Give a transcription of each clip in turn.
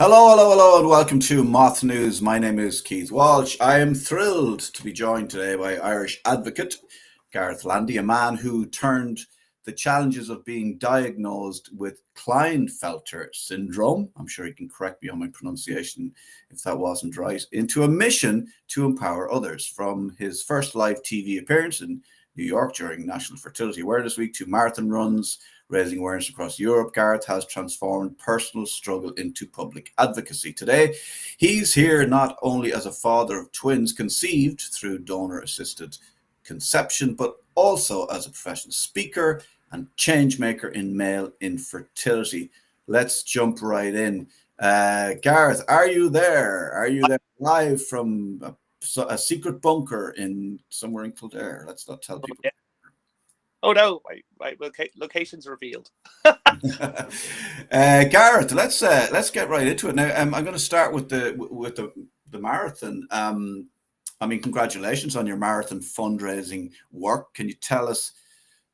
Hello, and welcome to Moth News. My name is Keith Walsh. I am thrilled to be joined today by Irish advocate Gareth Landy, a man who turned the challenges of being diagnosed with Klinefelter syndrome, I'm sure he can correct me on my pronunciation if that wasn't right, into a mission to empower others. From his first live TV appearance in New York during National Fertility Awareness Week to marathon runs, raising awareness across Europe, Gareth has transformed personal struggle into public advocacy. Today, he's here not only as a father of twins conceived through donor-assisted conception, but also as a professional speaker and change maker in male infertility. Let's jump right in. Gareth, are you there? Are you there live from a secret bunker in somewhere in Kildare? Let's not tell people. Yeah. Oh no, my location's revealed. Gareth, let's get right into it now. I'm going to start with the marathon. I mean, congratulations on your marathon fundraising work. Can you tell us,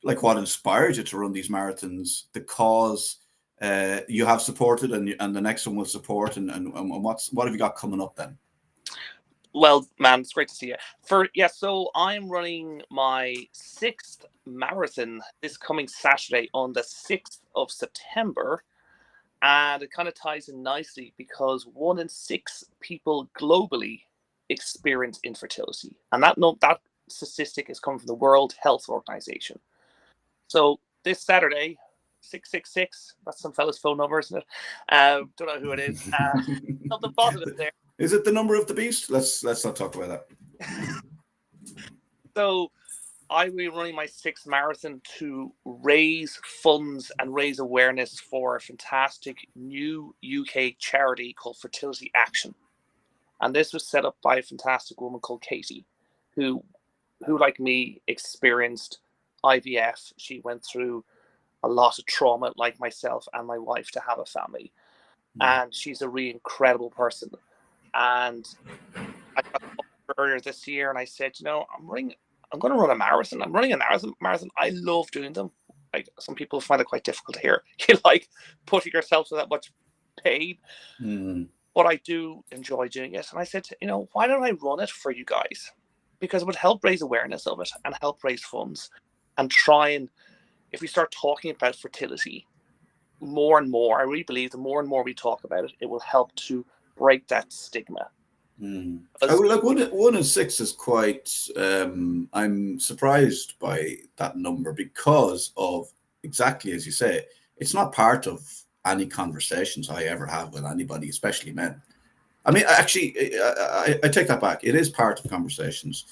like, what inspired you to run these marathons? The cause you have supported, and the next one will support, and what have you got coming up then? Well, man, it's great to see you. So I'm running my 6th marathon this coming Saturday on the 6th of September. And it kind of ties in nicely because 1 in 6 people globally experience infertility. And that statistic is coming from the World Health Organization. So this Saturday, 666, that's some fella's phone number, isn't it? Don't know who it is. Something positive there. Is it the number of the beast? Let's not talk about that. So I will be running my 6th marathon to raise funds and raise awareness for a fantastic new UK charity called Fertility Action. And this was set up by a fantastic woman called Katie, who like me, experienced IVF. She went through a lot of trauma, like myself and my wife, to have a family. And she's a really incredible person. And I got earlier this year, and I said, I'm going to run a marathon. I'm running a marathon. I love doing them. Like, some people find it quite difficult to hear. You like putting yourself through that much pain. But I do enjoy doing it. And I said, why don't I run it for you guys? Because it would help raise awareness of it and help raise funds and try and, if we start talking about fertility more and more, I really believe the more and more we talk about it, it will help to break that stigma. Like 1 in 6 is quite. I'm surprised by that number because of, exactly as you say, it's not part of any conversations I ever have with anybody, especially men. I mean, actually, I take that back. It is part of conversations,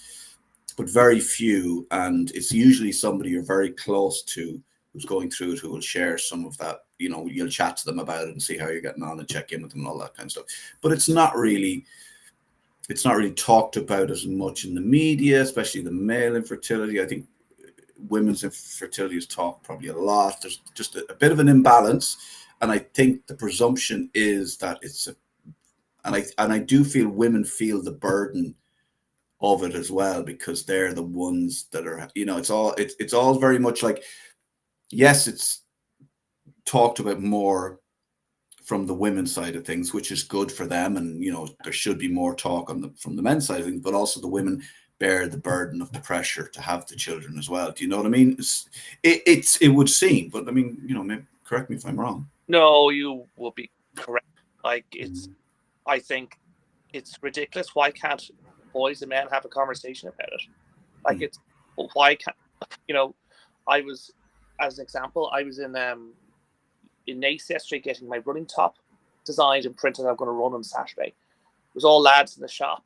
but very few, and it's usually somebody you're very close to who's going through it who will share some of that. You'll chat to them about it and see how you're getting on and check in with them and all that kind of stuff. But it's not really talked about as much in the media, especially the male infertility. I think women's infertility is talked probably a lot. There's just a bit of an imbalance, and I think the presumption is that I do feel women feel the burden of it as well, because they're the ones that are, it's all very much like, yes, it's talked about more from the women's side of things, which is good for them, and there should be more talk from the men's side of things, but also the women bear the burden of the pressure to have the children as well. Do you know what I mean? It would seem, but I mean, maybe correct me if I'm wrong. No, you will be correct. Like, I think it's ridiculous. Why can't boys and men have a conversation about it? Like, why can't, I was, as an example, I was in Nace yesterday getting my running top designed and printed. I'm going to run on Saturday. It was all lads in the shop,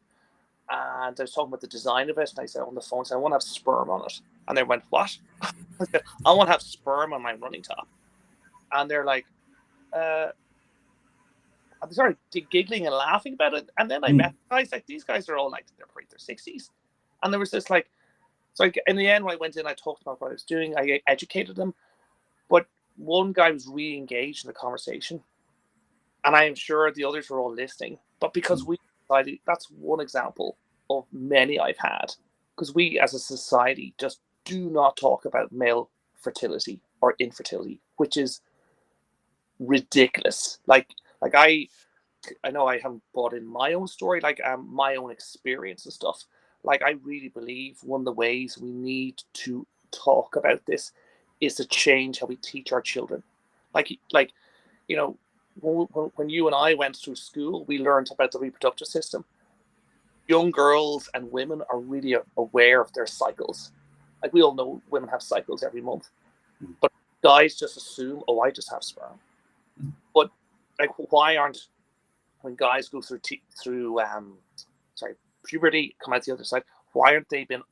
and I was talking about the design of it, and I said on the phone, I want to have sperm on it. And they went, what? I said, I want to have sperm on my running top. And they're like, I started giggling and laughing about it. And then I met guys, like, these guys are all like, they're probably their 60s. And there was this like, so in the end, when I went in, I talked about what I was doing. I educated them. But one guy was really engaged in the conversation. And I am sure the others were all listening. But because we decided, that's one example of many I've had. Because we as a society just do not talk about male fertility or infertility, which is ridiculous. Like I I know I haven't brought in my own story, like my own experience and stuff. Like, I really believe one of the ways we need to talk about this is to change how we teach our children. Like you know, when you and I went through school, we learned about the reproductive system. Young girls and women are really aware of their cycles. Like, we all know women have cycles every month, but guys just assume, oh, I just have sperm. But like, why aren't, when guys go through puberty, come out the other side, why aren't they been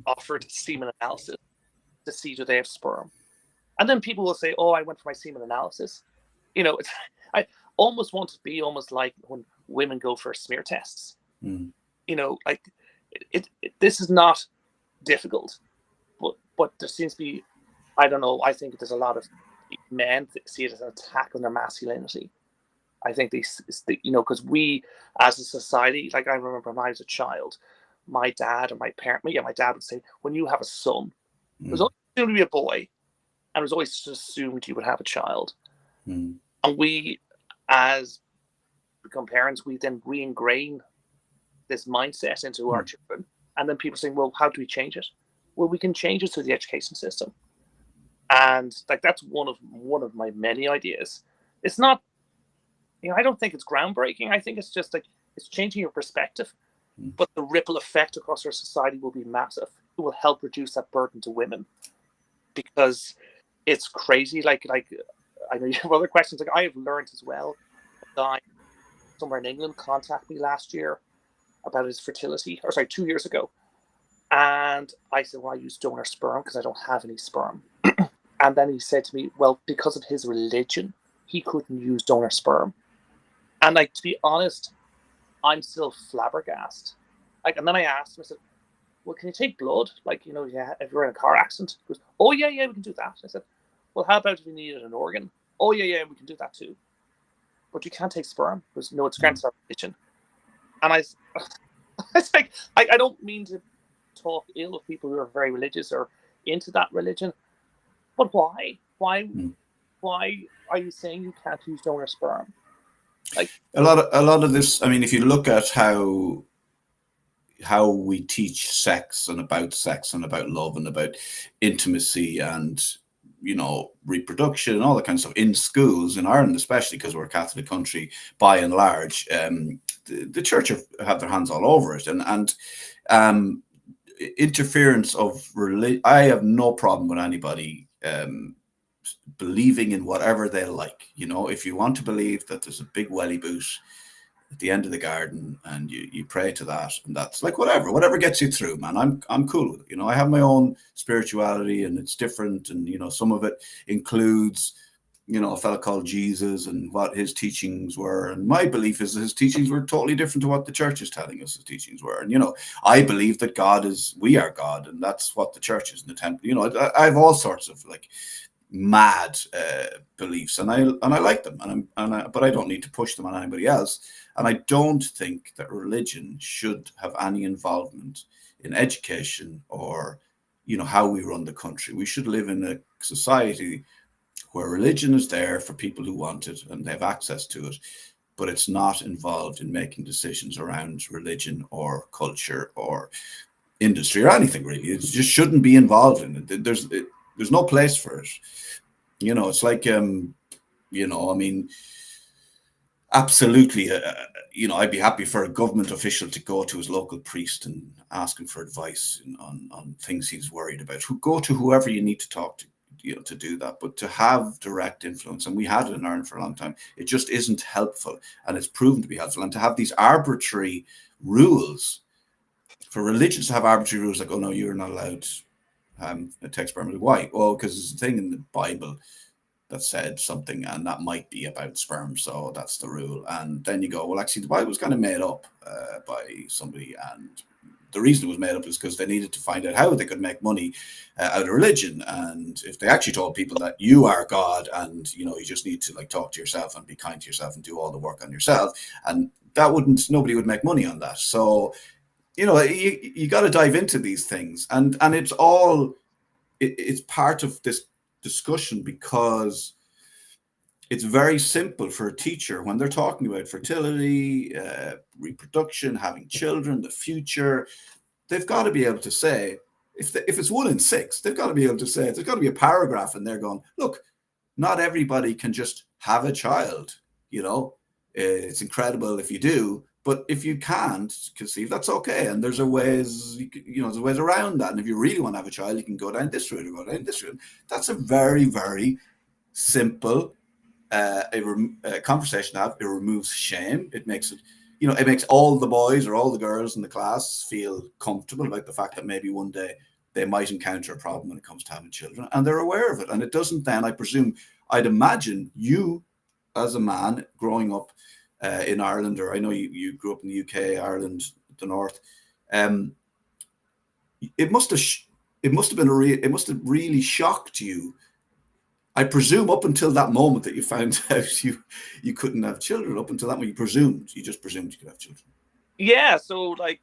offered semen analysis to see do they have sperm? And then people will say, oh, I went for my semen analysis. I almost want to be almost like when women go for smear tests. Like, this is not difficult, but there seems to be, I don't know, I think there's a lot of men that see it as an attack on their masculinity. I think because we as a society, like, I remember when I was a child, my dad or my dad would say, when you have a son, there's always assumed to be a boy, and it was always assumed you would have a child. And we, as become parents, we then re-ingrain this mindset into our children. And then people saying, well, how do we change it? Well, we can change it through the education system. And like, that's one of my many ideas. It's not, I don't think it's groundbreaking. I think it's just like, it's changing your perspective. But the ripple effect across our society will be massive. It will help reduce that burden to women, because it's crazy. Like I know you have other questions. Like, I have learned as well. A guy somewhere in England contacted me last year about his fertility, 2 years ago. And I said, well, I use donor sperm because I don't have any sperm. And then he said to me, well, because of his religion, he couldn't use donor sperm. And like, to be honest, I'm still flabbergasted. Like, and then I asked him, I said, well, can you take blood? Like, if you're in a car accident. He goes, oh, yeah, we can do that. I said, well, how about if we needed an organ? Oh, yeah, we can do that too. But you can't take sperm. Because, no, it's against our religion. And I was like, I don't mean to talk ill of people who are very religious or into that religion, but why? Why are you saying you can't use donor sperm? Like, a lot of this, I mean, if you look at how we teach sex and about love and about intimacy and reproduction and all that kind of stuff in schools in Ireland, especially because we're a Catholic country by and large, the church have their hands all over it, and interference of religion. I have no problem with anybody believing in whatever they like. If you want to believe that there's a big welly boot at the end of the garden and you pray to that, and that's like whatever gets you through, man. I'm cool with it. I have my own spirituality and it's different, and some of it includes a fella called Jesus and what his teachings were, and my belief is that his teachings were totally different to what the church is telling us his teachings were. And I believe that we are God, and that's what the church is in the temple. I have all sorts of like mad beliefs, and I like them, but I don't need to push them on anybody else. And I don't think that religion should have any involvement in education or how we run the country. We should live in a society where religion is there for people who want it and they have access to it, but it's not involved in making decisions around religion or culture or industry or anything really. It just shouldn't be involved in it. There's no place for it. It's like, I mean, absolutely, I'd be happy for a government official to go to his local priest and ask him for advice on things he's worried about. Go to whoever you need to talk to, to do that. But to have direct influence, and we had it in Ireland for a long time, it just isn't helpful, and it's proven to be helpful. And to have these arbitrary rules, for religions to have arbitrary rules like, oh no, you're not allowed to take sperm. Why? Well, because there's a thing in the Bible that said something, and that might be about sperm, so that's the rule. And then you go, well, actually, the Bible was kind of made up by somebody, and the reason it was made up is because they needed to find out how they could make money out of religion. And if they actually told people that you are God, and you just need to like talk to yourself and be kind to yourself and do all the work on yourself, and nobody would make money on that. So you got to dive into these things, and it's part of this discussion, because it's very simple for a teacher when they're talking about fertility, reproduction, having children, the future. They've got to be able to say, if it's 1 in 6, they've got to be able to say, there's got to be a paragraph in there going, look, not everybody can just have a child. You know, it's incredible if you do, but if you can't conceive, that's okay. And there's ways, there's ways around that. And if you really want to have a child, you can go down this route or go down this route. That's a very, very simple conversation to have. It removes shame. It makes it, it makes all the boys or all the girls in the class feel comfortable about the fact that maybe one day they might encounter a problem when it comes to having children, and they're aware of it. And it doesn't then, I'd imagine you as a man growing up in Ireland, or I know you grew up in the UK, Ireland, the North. It must have really shocked you. I presume up until that moment that you found out you couldn't have children. Up until that moment, you just presumed you could have children. Yeah, so like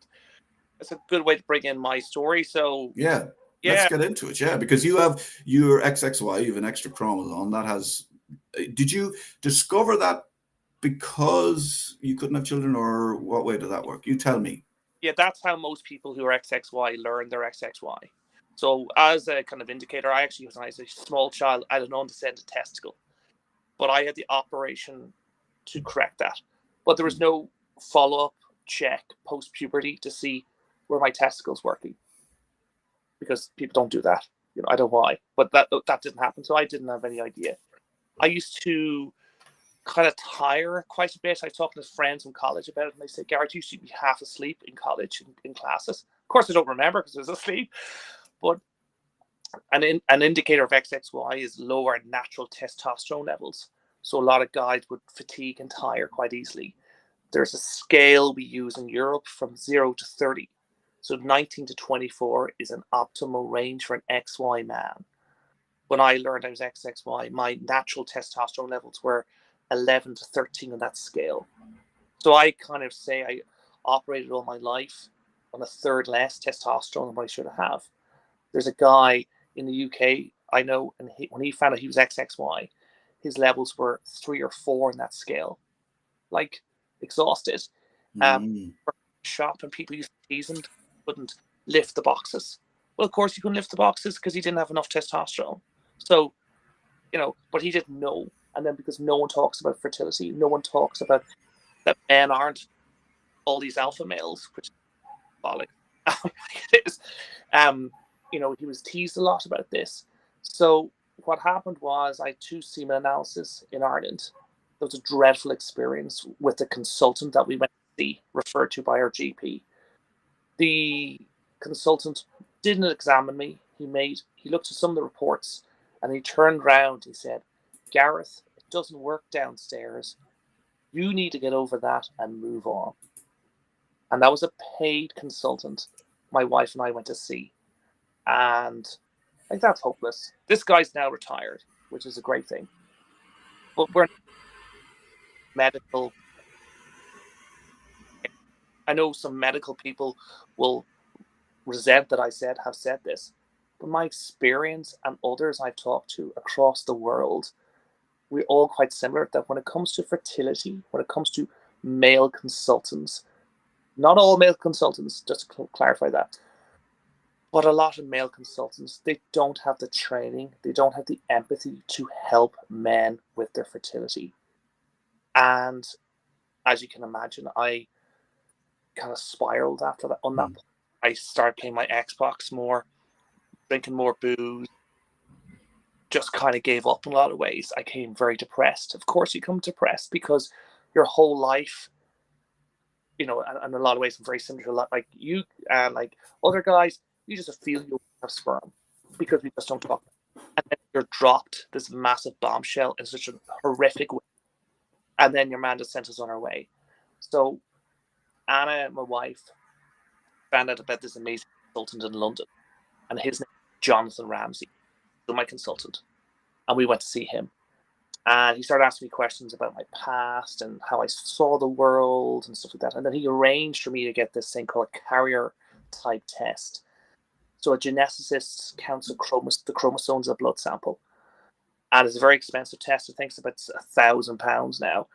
it's a good way to bring in my story. So yeah. Let's get into it. Yeah, because you have your XXY, you have an extra chromosome that has. Did you discover that because you couldn't have children, or what way did that work? You tell me. Yeah, that's how most people who are XXY learn their XXY. So as a kind of indicator, I actually, when I was a small child, I had an undescended testicle, but I had the operation to correct that. But there was no follow-up check post-puberty to see were my testicles working, because people don't do that. I don't know why, but that didn't happen. So I didn't have any idea. I used to kind of tire quite a bit. I was talking to friends from college about it, and they say, Gareth, you used to be half asleep in college in classes. Of course, I don't remember because I was asleep. But an indicator of XXY is lower natural testosterone levels. So a lot of guys would fatigue and tire quite easily. There's a scale we use in Europe from 0 to 30. So 19 to 24 is an optimal range for an XY man. When I learned I was XXY, my natural testosterone levels were 11 to 13 on that scale. So I kind of say I operated all my life on a third less testosterone than what I should have. There's a guy in the UK I know, and when he found out he was XXY, his levels were 3 or 4 in that scale, like exhausted. Shop, and people used to tease him, couldn't lift the boxes. Well, of course, he couldn't lift the boxes because he didn't have enough testosterone. So, but he didn't know. And then because no one talks about fertility, no one talks about that men aren't all these alpha males, which is symbolic. It is. He was teased a lot about this. So what happened was I had 2 semen analysis in Ireland. It was a dreadful experience with the consultant that we went to see, referred to by our GP. The consultant didn't examine me. He looked at some of the reports, and he turned around. He said, Gareth, it doesn't work downstairs. You need to get over that and move on. And that was a paid consultant my wife and I went to see. And that's hopeless. This guy's now retired, which is a great thing. But we're medical. I know some medical people will resent that have said this, but my experience and others I've talked to across the world, we're all quite similar, that when it comes to fertility, when it comes to male consultants, not all male consultants, just to clarify that, but a lot of male consultants, they don't have the training, they don't have the empathy to help men with their fertility. And as you can imagine, I kind of spiraled after that. On that point, I started playing my Xbox more, drinking more booze, just kind of gave up in a lot of ways. I became very depressed. Of course, you become depressed because your whole life, and in a lot of ways, I'm very similar to a lot like you and like other guys. You just feel you have sperm because we just don't talk. And then you're dropped this massive bombshell in such a horrific way. And then your man just sent us on our way. So Anna, my wife, found out about this amazing consultant in London. And his name is Jonathan Ramsey, so my consultant. And we went to see him. And he started asking me questions about my past and how I saw the world and stuff like that. And then he arranged for me to get this thing called a carrier type test. So a geneticist counts the chromosomes of a blood sample. and it's a very expensive test. I think it's about £1,000 now,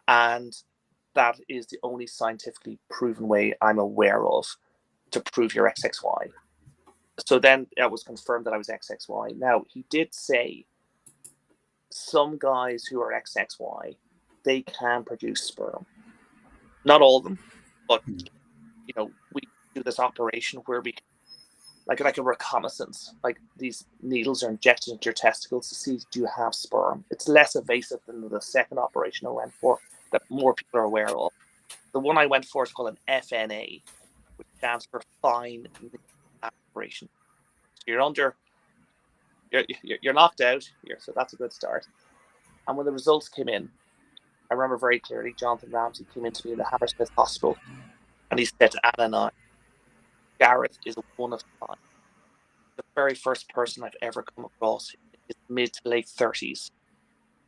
and that is the only scientifically proven way I'm aware of to prove your XXY. So then it was confirmed that I was XXY. Now, he did say some guys who are XXY, they can produce sperm. Not all of them, but we do this operation where we like a reconnaissance, like these needles are injected into your testicles to see do you have sperm. It's less invasive than the second operation I went for that more people are aware of. The one I went for is called an FNA, which stands for fine aspiration. So you're knocked out here, so that's a good start. And when the results came in, I remember very clearly Jonathan Ramsey came into me in the Hammersmith Hospital, and he said to Anna and I, Gareth is one of a kind. The very first person I've ever come across in his mid to late 30s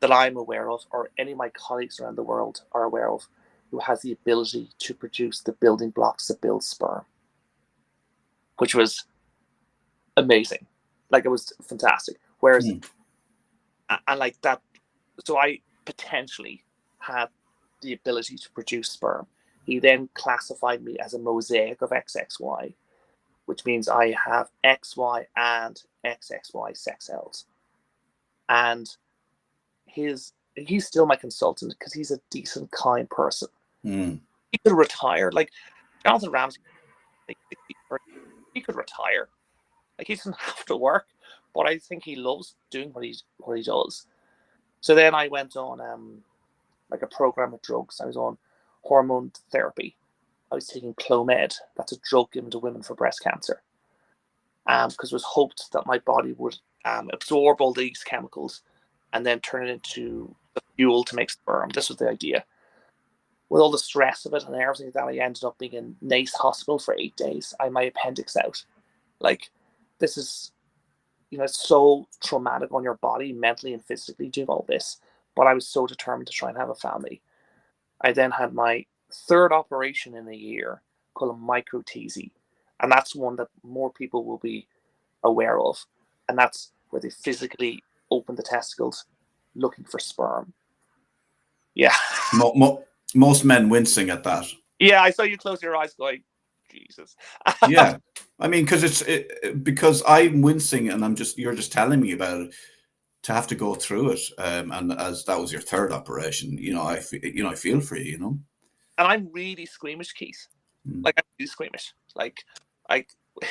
that I'm aware of, or any of my colleagues around the world are aware of, who has the ability to produce the building blocks that build sperm, which was amazing. Like, it was fantastic. Whereas, and like that, so I potentially had the ability to produce sperm. He then classified me as a mosaic of XXY, which means I have XY and XXY sex cells. And he's still my consultant because he's a decent, kind person. He could retire. Like, Jonathan Ramsey, he could retire. Like, he doesn't have to work, but I think he loves doing what he does. So then I went on like a program of drugs. I was on hormone therapy. I was taking Clomid. That's a drug given to women for breast cancer. Because it was hoped that my body would absorb all these chemicals and then turn it into the fuel to make sperm. This was the idea. With all the stress of it and everything that, I ended up being in Nace Hospital for 8 days. I had my appendix out. Like, this is, it's so traumatic on your body, mentally and physically, doing all this. But I was so determined to try and have a family. I then had my third operation in a year called a microteasy. And that's one that more people will be aware of. And that's where they physically open the testicles looking for sperm. Yeah. Most men wincing at that. Yeah, I saw you close your eyes going, Jesus. Yeah. I mean, because I'm wincing and you're just telling me about it, to have to go through it. And as that was your third operation, I feel for you, And I'm really squeamish, Keith. Like, I'm really squeamish. Like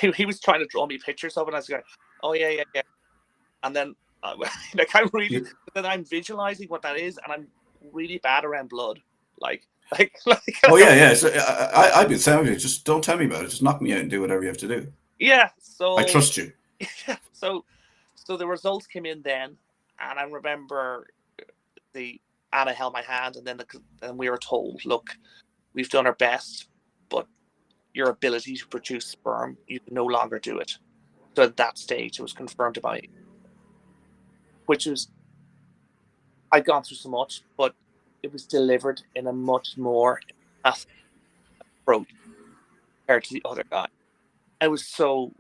he was trying to draw me pictures of it, and I was going, oh yeah. And then like then I'm visualizing what that is, and I'm really bad around blood. Like oh yeah. So I'd be saying, just don't tell me about it. Just knock me out and do whatever you have to do. Yeah. So I trust you. Yeah. So the results came in then, and I remember Anna held my hand, and then we were told, look, we've done our best, but your ability to produce sperm, you can no longer do it. So at that stage, it was confirmed to me, which was, I'd gone through so much, but it was delivered in a much more approach compared to the other guy. It was so,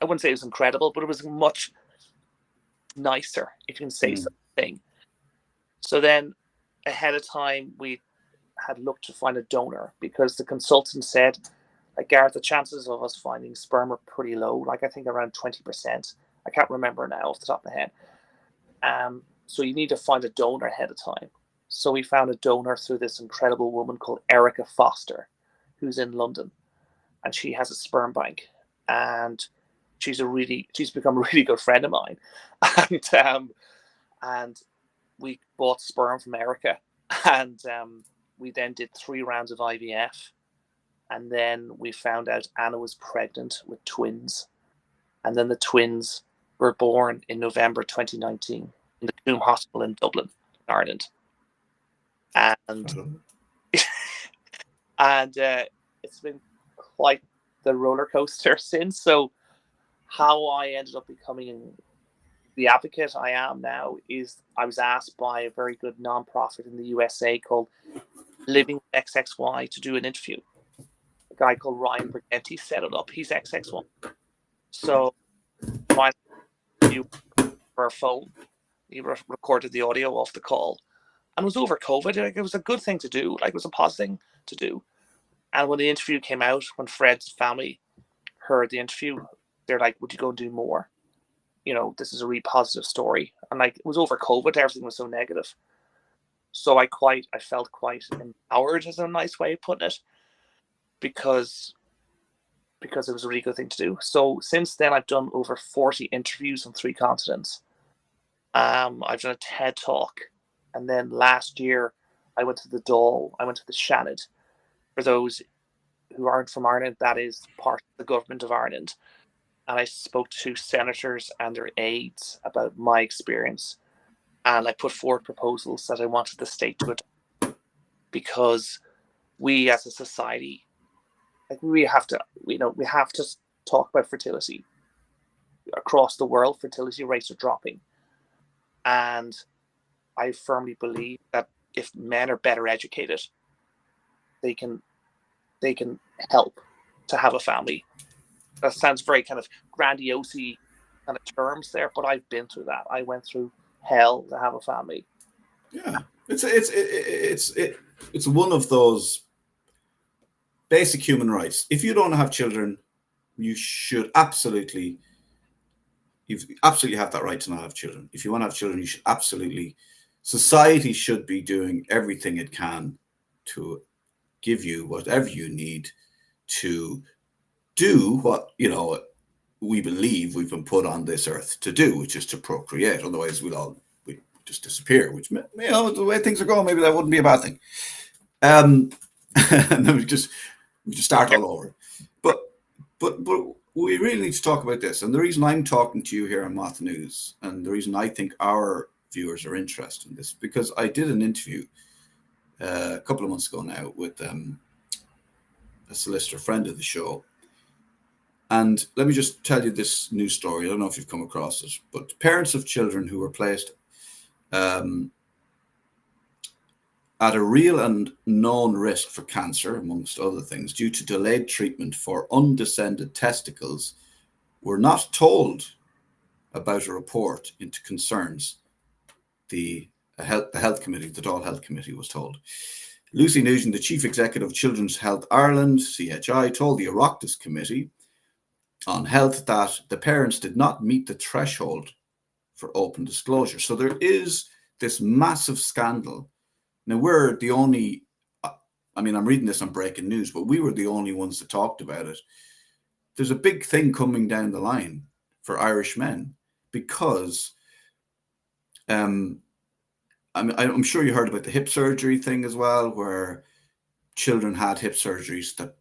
I wouldn't say it was incredible, but it was much nicer, if you can say something. So then, ahead of time, we had looked to find a donor, because the consultant said, like, Gareth, the chances of us finding sperm are pretty low, like I think around 20%. I can't remember now off the top of my head. So you need to find a donor ahead of time. So we found a donor through this incredible woman called Erica Foster, who's in London, and she has a sperm bank, and she's become a really good friend of mine. And we bought sperm from Erica, and we then did 3 rounds of IVF. And then we found out Anna was pregnant with twins. And then the twins were born in November 2019 in the Coombe Hospital in Dublin, Ireland. And it's been quite the roller coaster since. So how I ended up becoming the advocate I am now is I was asked by a very good nonprofit in the USA called Living XXY to do an interview. A guy called Ryan Briganti set it up. He's XXY. So I you for a phone, he recorded the audio of the call, and it was over COVID. Like, it was a good thing to do. Like, it was a positive thing to do. And when the interview came out, when Fred's family heard the interview, they're like, "Would you go and do more? You know, this is a really positive story." And like, it was over COVID, everything was so negative. So I felt quite empowered, is a nice way of putting it, because it was a really good thing to do. So since then, I've done over 40 interviews on 3 continents. I've done a TED Talk, and then last year I went to the Dáil, I went to the Seanad. For those who aren't from Ireland, that is part of the government of Ireland. And I spoke to senators and their aides about my experience. And I put forward proposals that I wanted the state to adopt, because we as a society, like, we have to talk about fertility. Across the world, fertility rates are dropping. And I firmly believe that if men are better educated, they can help to have a family. That sounds very kind of grandiose kind of terms there, but I've been through that. I went through hell to have a family. Yeah, it's one of those basic human rights. If you don't have children, you absolutely have that right to not have children. If you want to have children, you should absolutely. Society should be doing everything it can to give you whatever you need to do what, we believe we've been put on this earth to do, which is to procreate. Otherwise, we just disappear. Which, the way things are going, maybe that wouldn't be a bad thing. And then we just start all over. But we really need to talk about this. And the reason I'm talking to you here on Moth News, and the reason I think our viewers are interested in this, because I did an interview a couple of months ago now with a solicitor friend of the show. And let me just tell you this news story. I don't know if you've come across it, but parents of children who were placed at a real and known risk for cancer, amongst other things, due to delayed treatment for undescended testicles, were not told about a report into concerns. The health committee, the Dáil Health Committee, was told. Lucy Nugent, the Chief Executive of Children's Health Ireland, CHI, told the Oireachtas Committee on Health that the parents did not meet the threshold for open disclosure. So there is this massive scandal. Now, we're the only, I'm reading this on breaking news, but we were the only ones that talked about it. There's a big thing coming down the line for Irish men, because I'm sure you heard about the hip surgery thing as well, where children had hip surgeries that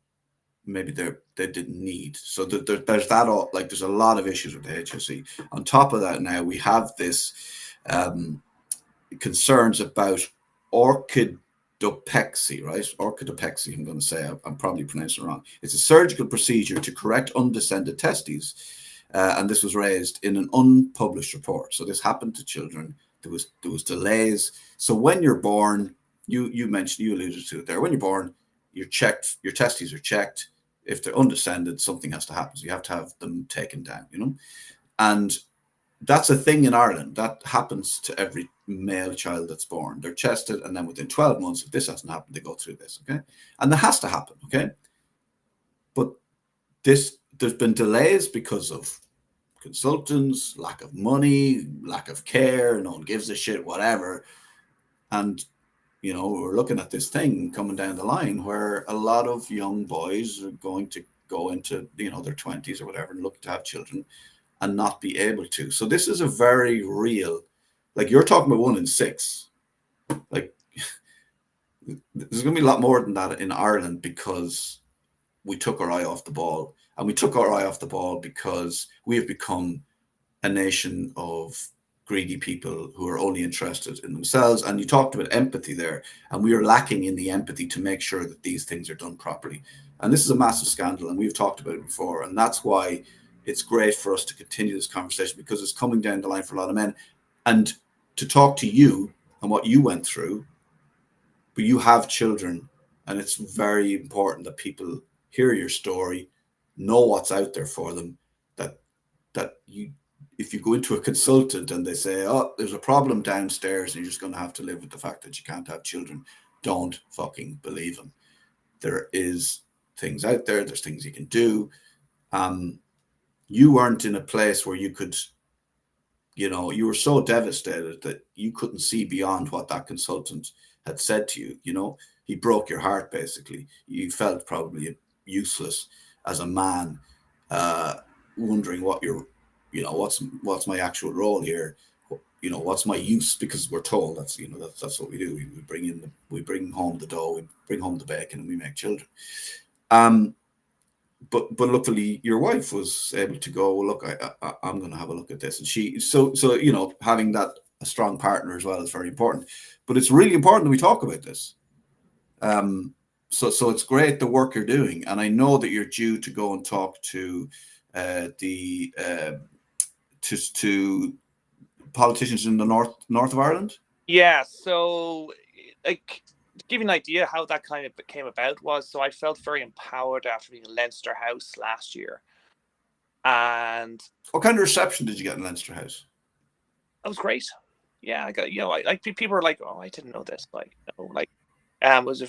maybe they didn't need. So there's that all, like, there's a lot of issues with the HSE. On top of that, now we have this concerns about orchidopexy, right? Orchidopexy, I'm going to say, I'm probably pronouncing it wrong. It's a surgical procedure to correct undescended testes. And this was raised in an unpublished report. So this happened to children. There was delays. So when you're born, you alluded to it there. When you're born, you're checked, your testes are checked. If they're undescended, something has to happen. So you have to have them taken down, And that's a thing in Ireland. That happens to every male child that's born. They're tested, and then within 12 months, if this hasn't happened, they go through this, okay? And that has to happen, okay? But there's been delays because of consultants, lack of money, lack of care, no one gives a shit, whatever. And we're looking at this thing coming down the line where a lot of young boys are going to go into, their 20s or whatever, and look to have children and not be able to. So this is a very real, like, you're talking about 1 in 6. Like, there's going to be a lot more than that in Ireland, because we took our eye off the ball. And we took our eye off the ball because we have become a nation of greedy people who are only interested in themselves. And you talked about empathy there, and we are lacking in the empathy to make sure that these things are done properly. And this is a massive scandal, and we've talked about it before. And that's why it's great for us to continue this conversation, because it's coming down the line for a lot of men. And to talk to you and what you went through, but you have children, and it's very important that people hear your story, know what's out there for them, that if you go into a consultant and they say, oh, there's a problem downstairs and you're just going to have to live with the fact that you can't have children, don't fucking believe them. There is things out there. There's things you can do. You weren't in a place where you could, you were so devastated that you couldn't see beyond what that consultant had said to you. He broke your heart, basically. You felt probably useless as a man, wondering what's my actual role here? What's my use? Because we're told that's what we do. We bring home the dough, we bring home the bacon, and we make children. But luckily your wife was able to go, well, look, I'm going to have a look at this. And she, so having a strong partner as well is very important. But it's really important that we talk about this. So it's great the work you're doing. And I know that you're due to go and talk to to politicians in the north of Ireland. Yeah. So to give you an idea how that kind of came about was, so I felt very empowered after being in Leinster House last year. And what kind of reception did you get in Leinster House? That was great. Yeah, I got, people were like, oh, I didn't know this. It was a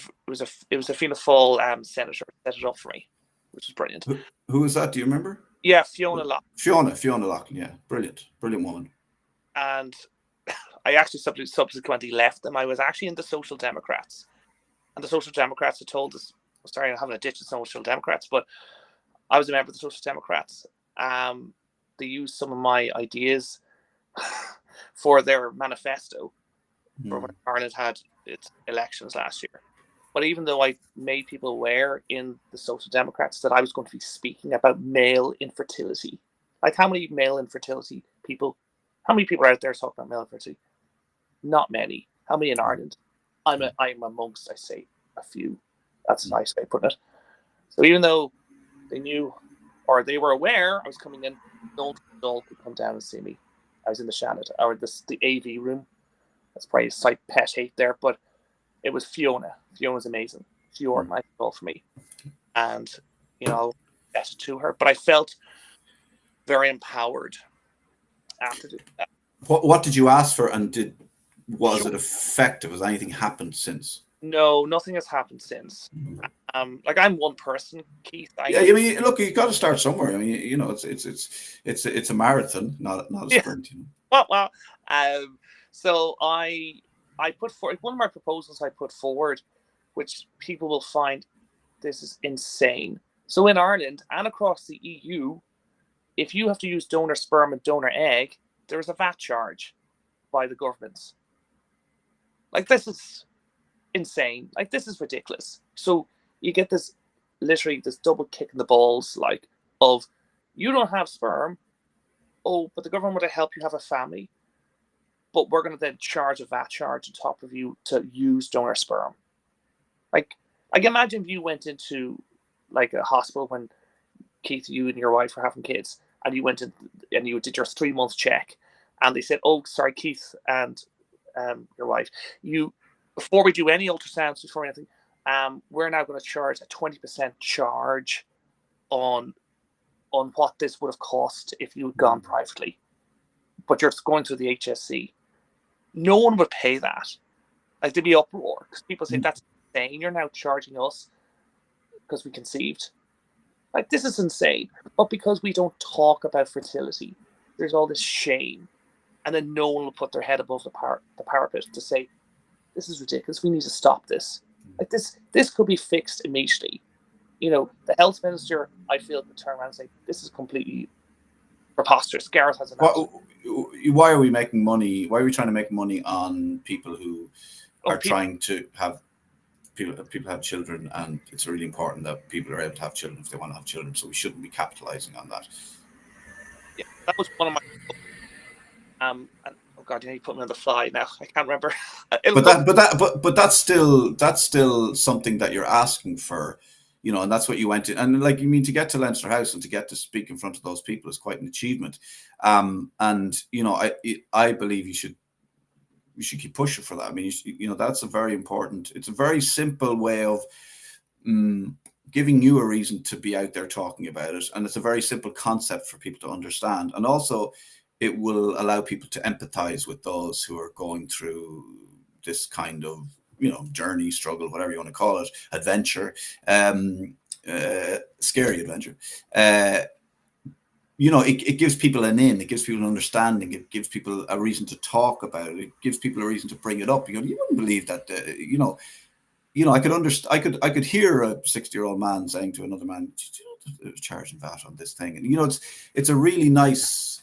Fianna Fáil senator set it up for me, which was brilliant. Who was that? Do you remember? Yeah, Fiona Loughlin. Fiona Loughlin, yeah. Brilliant woman. And I actually subsequently left them. I was actually in the Social Democrats. And the Social Democrats had told us, sorry, I'm having a ditch of Social Democrats, but I was a member of the Social Democrats. They used some of my ideas for their manifesto for when Ireland had its elections last year. But even though I made people aware in the Social Democrats that I was going to be speaking about male infertility, like how many people are out there talking about male infertility? Not many. How many in Ireland? I'm amongst, I say, a few. That's a nice way of putting it. So even though they knew or they were aware I was coming in, no adult could come down and see me. I was in the Shannon, or the AV room. That's probably a slight pet hate there, but it was Fiona. Fiona's amazing. She organized it all for me. And, that's to her. But I felt very empowered after that. What did you ask for, and was it effective? Has anything happened since? No, nothing has happened since. I'm one person, Keith. Look, you got to start somewhere. I mean, it's a marathon, not a sprint. Well, so I put forward one of my proposals. I put forward, which people will find this is insane. So in Ireland and across the EU, if you have to use donor sperm and donor egg, there is a VAT charge by the governments. This is insane. This is ridiculous. So you get this double kick in the balls, of you don't have sperm. Oh, but the government would help you have a family. But we're going to then charge a VAT charge on top of you to use donor sperm. I can imagine if you went into a hospital when Keith, you and your wife were having kids, and you went in and you did your 3 months check, and they said, "Oh, sorry, Keith and your wife, before we do any ultrasounds, before anything, we're now going to charge a 20% charge on what this would have cost if you had gone privately, but you're going through the HSC." No one would pay that. There'd be uproar because people say, "That's insane. You're now charging us because we conceived." This is insane. But because we don't talk about fertility, there's all this shame, and then no one will put their head above the parapet to say, "This is ridiculous. We need to stop this." This could be fixed immediately. The health minister, I feel, could turn around and say, "This is completely preposterous." Gareth has an answer. Why are we making money? Why are we trying to make money on people who are trying to have people have children? And it's really important that people are able to have children if they want to have children. So we shouldn't be capitalizing on that. Yeah, that was one of my. And, oh God, you put me on the fly now. I can't remember. But that's still something that you're asking for. And that's what you went to. And to get to Leinster House and to get to speak in front of those people is quite an achievement. And I believe you should keep pushing for that. I mean, that's a very important. It's a very simple way of giving you a reason to be out there talking about it, and it's a very simple concept for people to understand. And also, it will allow people to empathize with those who are going through this kind of, journey, struggle, whatever you want to call it, adventure, scary adventure. It gives people an in, it gives people an understanding, it gives people a reason to talk about it, it gives people a reason to bring it up. You wouldn't believe that, I could hear a 60-year-old man saying to another man, charging VAT on this thing. And, it's a really nice,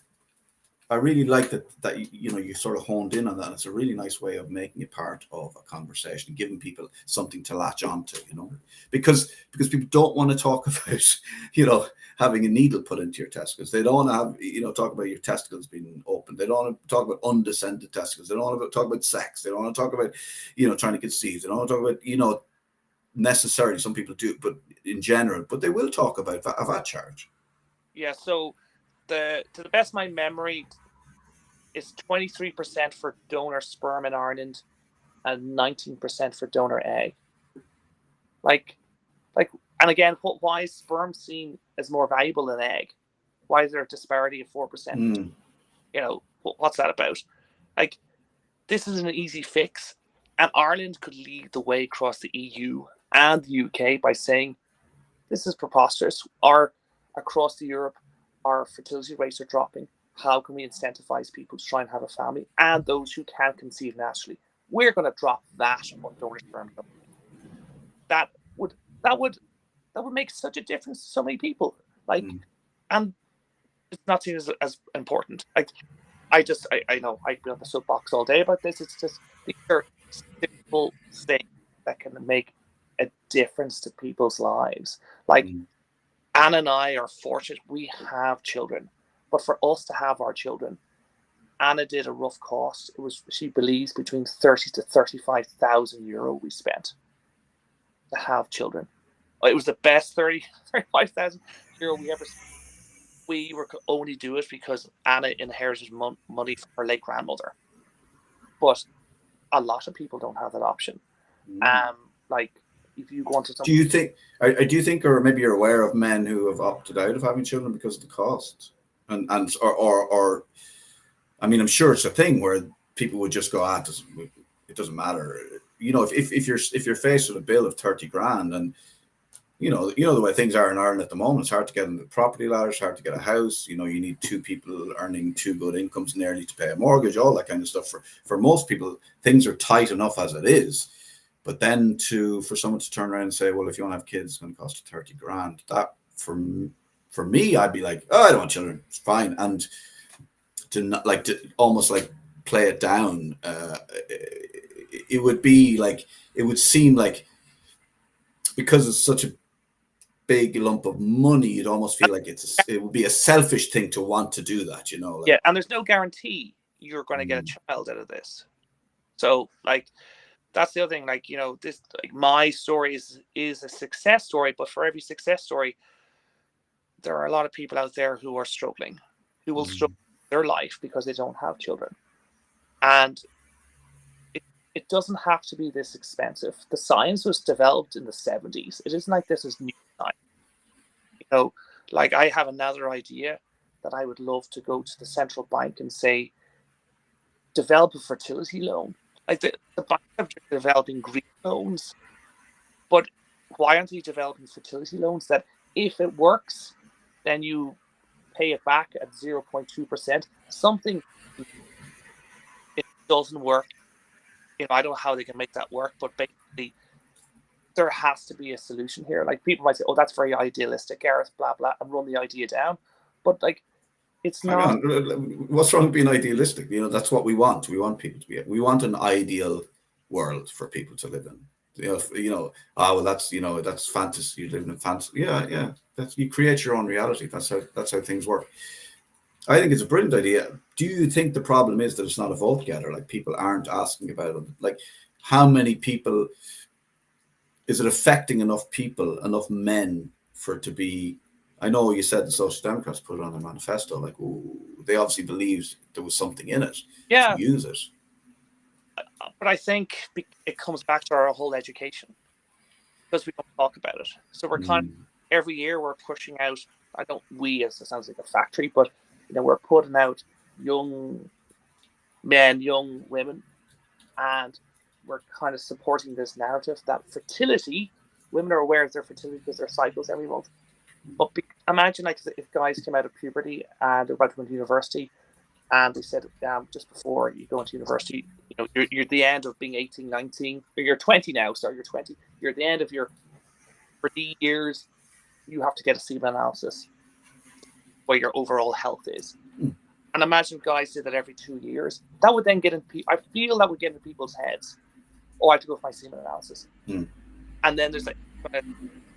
I really like that you sort of honed in on that. It's a really nice way of making it part of a conversation, giving people something to latch onto, because people don't want to talk about, having a needle put into your testicles. They don't want to talk about your testicles being open. They don't want to talk about undescended testicles. They don't want to talk about sex. They don't want to talk about, trying to conceive. They don't want to talk about, necessarily, some people do, but in general, but they will talk about a VAT charge. Yeah. So to the best of my memory, it's 23% for donor sperm in Ireland and 19% for donor egg. And again, why is sperm seen as more valuable than egg? Why is there a disparity of 4%? What's that about? This is an easy fix, and Ireland could lead the way across the EU and the UK by saying, this is preposterous. Across Europe, our fertility rates are dropping. How can we incentivize people to try and have a family? And those who can't conceive naturally, we're going to drop that on donor sperm. That would make such a difference to so many people. And it's not seen as important. I know I can be on the soapbox all day about this. It's just, these are simple things that can make a difference to people's lives. Anna and I are fortunate we have children, but for us to have our children, Anna did a rough cost. It was, she believes, between 30 to 35,000 euro we spent to have children. It was the best 35,000 euro we ever spent. We were only do it because Anna inherited money from her late grandmother. But a lot of people don't have that option. If you go into something, do you think, or maybe you're aware of men who have opted out of having children because of the cost, or I mean, I'm sure it's a thing where people would just go, it doesn't matter, if you're faced with a bill of 30 grand, and the way things are in Ireland at the moment, it's hard to get in the property ladder, it's hard to get a house. You need two people earning two good incomes nearly to pay a mortgage, all that kind of stuff. For most people, things are tight enough as it is. But then for someone to turn around and say, well, if you want to have kids, it's going to cost you 30 grand. That for me, I'd be like, I don't want children. It's fine. And to almost play it down, it would be it would seem like, because it's such a big lump of money, you'd almost feel like it would be a selfish thing to want to do that, Yeah, and there's no guarantee you're going to get a child out of this. So that's the other thing. This, my story is a success story, but for every success story, there are a lot of people out there who are struggling, who will struggle their life because they don't have children. And it doesn't have to be this expensive. The science was developed in the 70s. It isn't like this is new science. I have another idea that I would love to go to the central bank and say, develop a fertility loan. The banks are developing green loans, but why aren't they developing fertility loans that, if it works, then you pay it back at 0.2%? Something, it doesn't work. I don't know how they can make that work, but basically, there has to be a solution here. People might say, "Oh, that's very idealistic, Gareth," blah blah, and run the idea down. But it's not. What's wrong with being idealistic? That's what we want. We want people to be. We want an ideal world for people to live in. That's fantasy. You live in fantasy. Yeah. You create your own reality. That's how things work. I think it's a brilliant idea. Do you think the problem is that it's not a vote getter? People aren't asking about it. How many people? Is it affecting enough people, enough men, for it to be? I know you said the Social Democrats put it on their manifesto. They obviously believed there was something in it to use it. But I think it comes back to our whole education, because we don't talk about it. So we're every year we're pushing out. I don't we, as it sounds like a factory, but we're putting out young men, young women, and we're kind of supporting this narrative that fertility, women are aware of their fertility because their cycles every month. But imagine like if guys came out of puberty and they're about to go to university, and they said just before you go into university, you're at the end of being 18, 19, or you're 20 now, sorry, you're 20. You're at the end of your 3 years, you have to get a semen analysis where your overall health is. And imagine guys did that every 2 years. That would then I feel that would get into people's heads. Oh, I have to go for my semen analysis. And then there's like,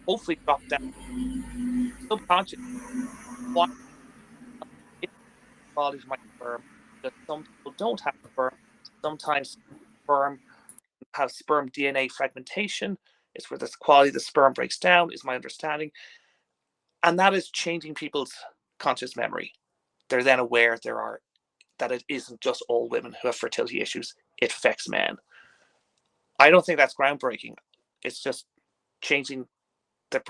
hopefully drop down subconscious. What quality of my sperm? Because some people don't have sperm. Sometimes sperm have sperm DNA fragmentation. It's where the quality of the sperm breaks down, is my understanding. And that is changing people's conscious memory. They're then aware that it isn't just all women who have fertility issues. It affects men. I don't think that's groundbreaking. It's just changing the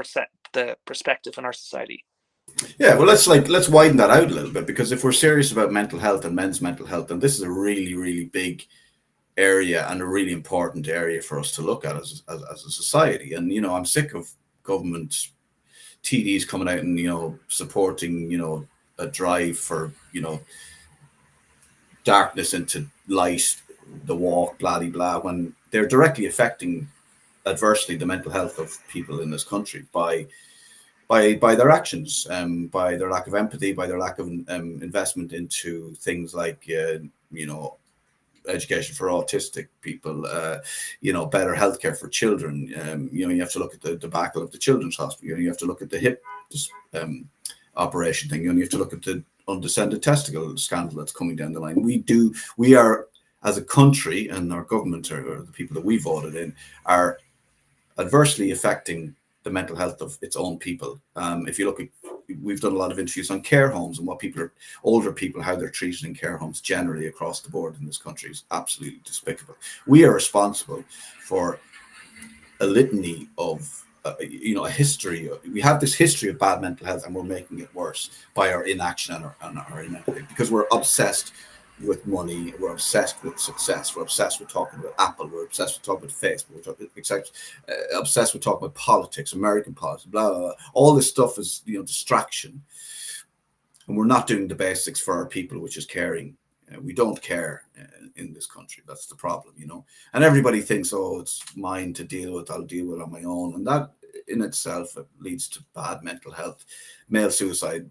perspective in our society. Yeah, well, let's widen that out a little bit, because if we're serious about mental health and men's mental health, then this is a really, really big area and a really important area for us to look at as a society. And I'm sick of government TDs coming out and supporting a drive for darkness into light, the walk, blah blah blah, when they're directly affecting adversely the mental health of people in this country by their actions, by their lack of empathy, by their lack of investment into things like education for autistic people, better healthcare for children. You have to look at the debacle of the children's hospital. You have to look at the hip operation thing. You have to look at the undescended testicle scandal that's coming down the line. We are, as a country, and our government, or the people that we voted in, are adversely affecting the mental health of its own people. If you look at, we've done a lot of interviews on care homes and what older people, how they're treated in care homes generally across the board in this country is absolutely despicable. We are responsible for a litany of, a history. We have this history of bad mental health, and we're making it worse by our inaction and our inactivity, because we're obsessed with money, we're obsessed with success, we're obsessed with talking about Apple, we're obsessed with talking about Facebook, we're obsessed with talking about politics, American politics, blah, blah, blah. All this stuff is distraction, and we're not doing the basics for our people, which is caring. We don't care in this country. That's the problem, and everybody thinks, oh, it's mine to deal with, I'll deal with it on my own, and that in itself leads to bad mental health. Male suicide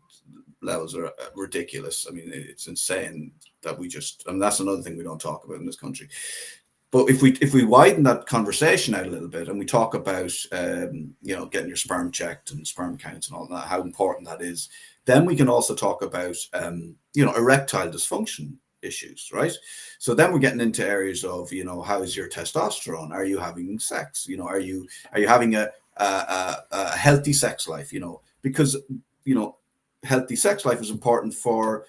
levels are ridiculous. I mean, it's insane that and that's another thing we don't talk about in this country. But if we widen that conversation out a little bit, and we talk about getting your sperm checked and sperm counts and all that, how important that is, then we can also talk about erectile dysfunction issues, right? So then we're getting into areas of how's your testosterone? Are you having sex? Are you having a healthy sex life? Because healthy sex life is important for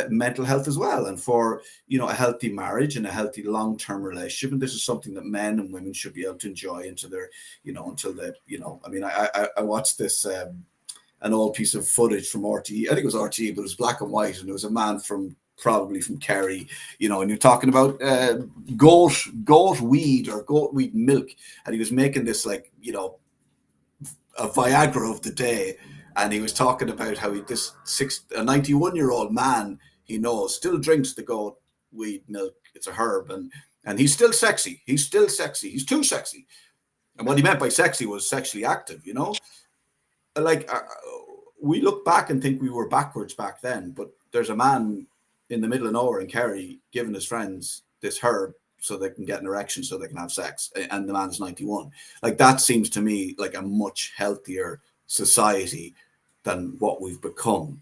mental health as well, and for a healthy marriage and a healthy long-term relationship. And this is something that men and women should be able to enjoy into their until they I mean, I watched this an old piece of footage from RTE. I think it was RTE, but it was black and white, and it was a man probably from Kerry, and you're talking about goat weed or goat weed milk, and he was making this a Viagra of the day. And he was talking about how a 91-year-old man he knows still drinks the goat weed milk. It's a herb, and he's still sexy. He's still sexy. He's too sexy. And what he meant by sexy was sexually active. We look back and think we were backwards back then, but there's a man in the middle of nowhere in Kerry giving his friends this herb so they can get an erection, so they can have sex, and the man's 91. That seems to me like a much healthier society than what we've become.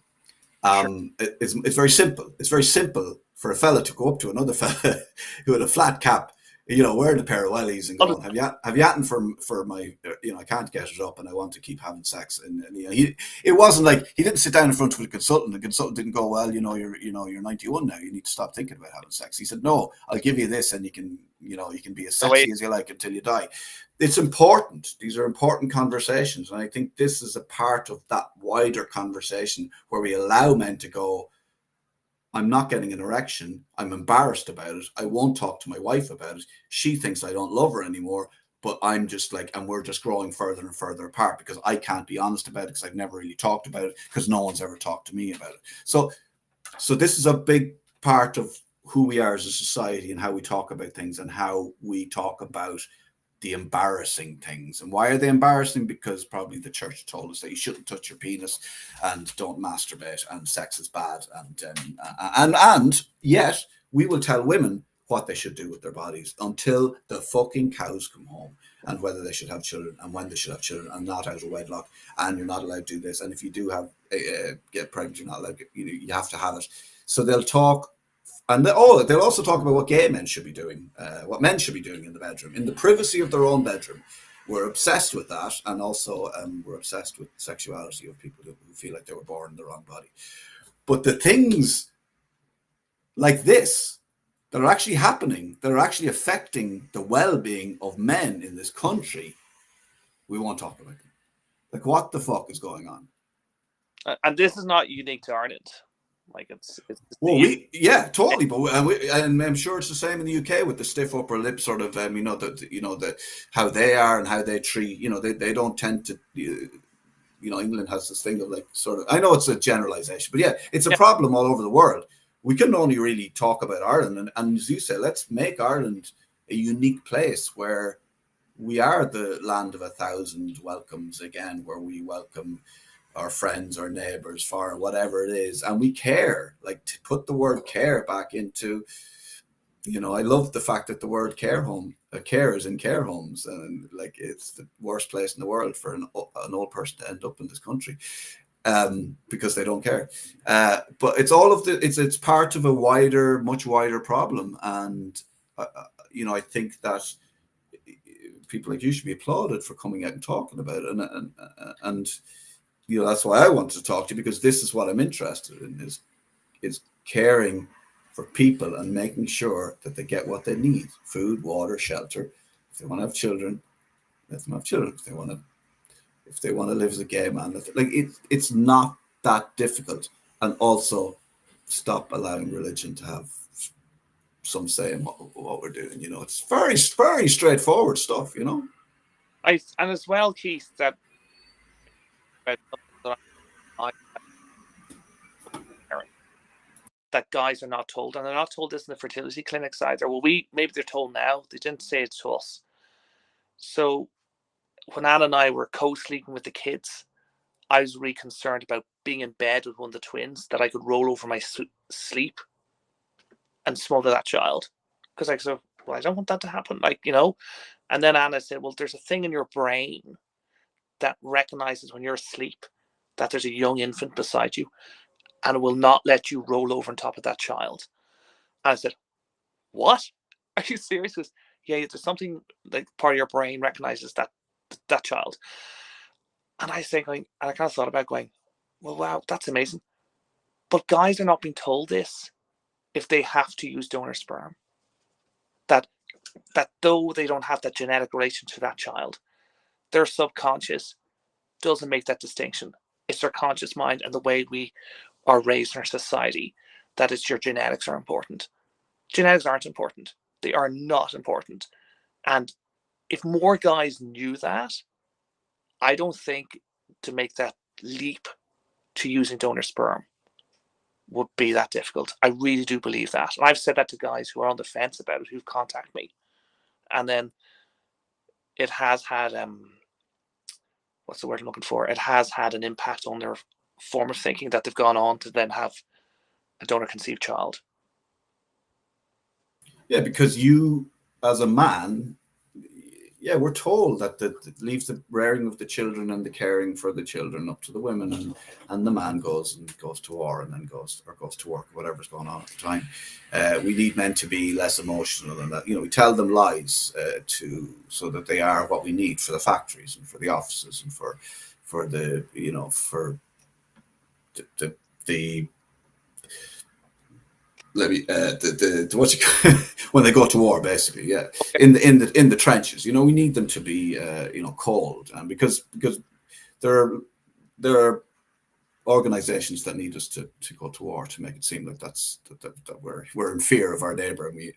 Sure. It's very simple. It's very simple for a fella to go up to another fella who had a flat cap, wearing a pair of wellies and going, have you hatting for my, I can't get it up and I want to keep having sex. And it wasn't like he didn't sit down in front of a consultant. The consultant didn't go, well, you're 91 now. You need to stop thinking about having sex. He said, no, I'll give you this, and you can be as sexy as you like until you die. It's important. These are important conversations. And I think this is a part of that wider conversation where we allow men to go, I'm not getting an erection. I'm embarrassed about it. I won't talk to my wife about it. She thinks I don't love her anymore, but I'm just like, and we're just growing further and further apart because I can't be honest about it because I've never really talked about it because no one's ever talked to me about it. So this is a big part of who we are as a society and how we talk about things and how we talk about the embarrassing things. And why are they embarrassing? Because probably the church told us that you shouldn't touch your penis and don't masturbate and sex is bad. And yet we will tell women what they should do with their bodies until the fucking cows come home, and whether they should have children and when they should have children and not out of wedlock, and you're not allowed to do this. And if you do have get pregnant, you're not allowed to, you have to have it. So they'll talk. And they'll also talk about what gay men should be doing, what men should be doing in the bedroom, in the privacy of their own bedroom. We're obsessed with that. And also we're obsessed with sexuality of people who feel like they were born in the wrong body. But the things like this that are actually happening, that are actually affecting the well-being of men in this country, we won't talk about them. Like, what the fuck is going on? And this is not unique to Ireland. Like it's well, totally, but and I'm sure it's the same in the UK with the stiff upper lip sort of, the how they are and how they treat, they don't tend to, England has this thing of like sort of, I know it's a generalization, but yeah, it's a problem all over the world. We can only really talk about Ireland, and as you say, let's make Ireland a unique place where we are the land of 1,000 welcomes again, where we welcome our friends, our neighbors, for whatever it is, and we care. Like, to put the word care back into, I love the fact that the word care is in care homes, and like it's the worst place in the world for an old person to end up in this country, because they don't care. But it's all of it's part of a much wider problem, and I think that people like you should be applauded for coming out and talking about it, and that's why I wanted to talk to you, because this is what I'm interested in, is caring for people and making sure that they get what they need: food, water, shelter. If they want to have children, let them have children. If they want to live as a gay man, it's not that difficult. And also stop allowing religion to have some say in what we're doing. It's very, very straightforward stuff, and as well, Keith, that that guys are not told, and they're not told this in the fertility clinics either. Well, maybe they're told now. They didn't say it to us. So when Anne and I were co-sleeping with the kids, I was really concerned about being in bed with one of the twins, that I could roll over my sleep and smother that child, because I said, well, I don't want that to happen, And then Anna said, well, there's a thing in your brain that recognizes when you're asleep that there's a young infant beside you, and it will not let you roll over on top of that child. And I said, what? Are you serious? Because, yeah, there's something like part of your brain recognizes that child. And I say, and I kind of thought about going, well, wow, that's amazing. But guys are not being told this if they have to use donor sperm. That though they don't have that genetic relation to that child, their subconscious doesn't make that distinction. It's their conscious mind and the way we are raised in our society, that it's your genetics are important. Genetics aren't important. They are not important. And if more guys knew that, I don't think to make that leap to using donor sperm would be that difficult. I really do believe that. And I've said that to guys who are on the fence about it, who've contacted me. And then it has had, what's the word I'm looking for? It has had an impact on their form of thinking, that they've gone on to then have a donor conceived child. Yeah, because you, as a man, we're told that leaves the rearing of the children and the caring for the children up to the women, and the man goes to war and then goes to work, whatever's going on at the time. We need men to be less emotional than that. We tell them lies so that they are what we need for the factories and for the offices and for the for the when they go to war, basically, yeah. Okay. In the trenches, we need them to be cold, and because there are organizations that need us to go to war to make it seem like that we're in fear of our neighbor, and we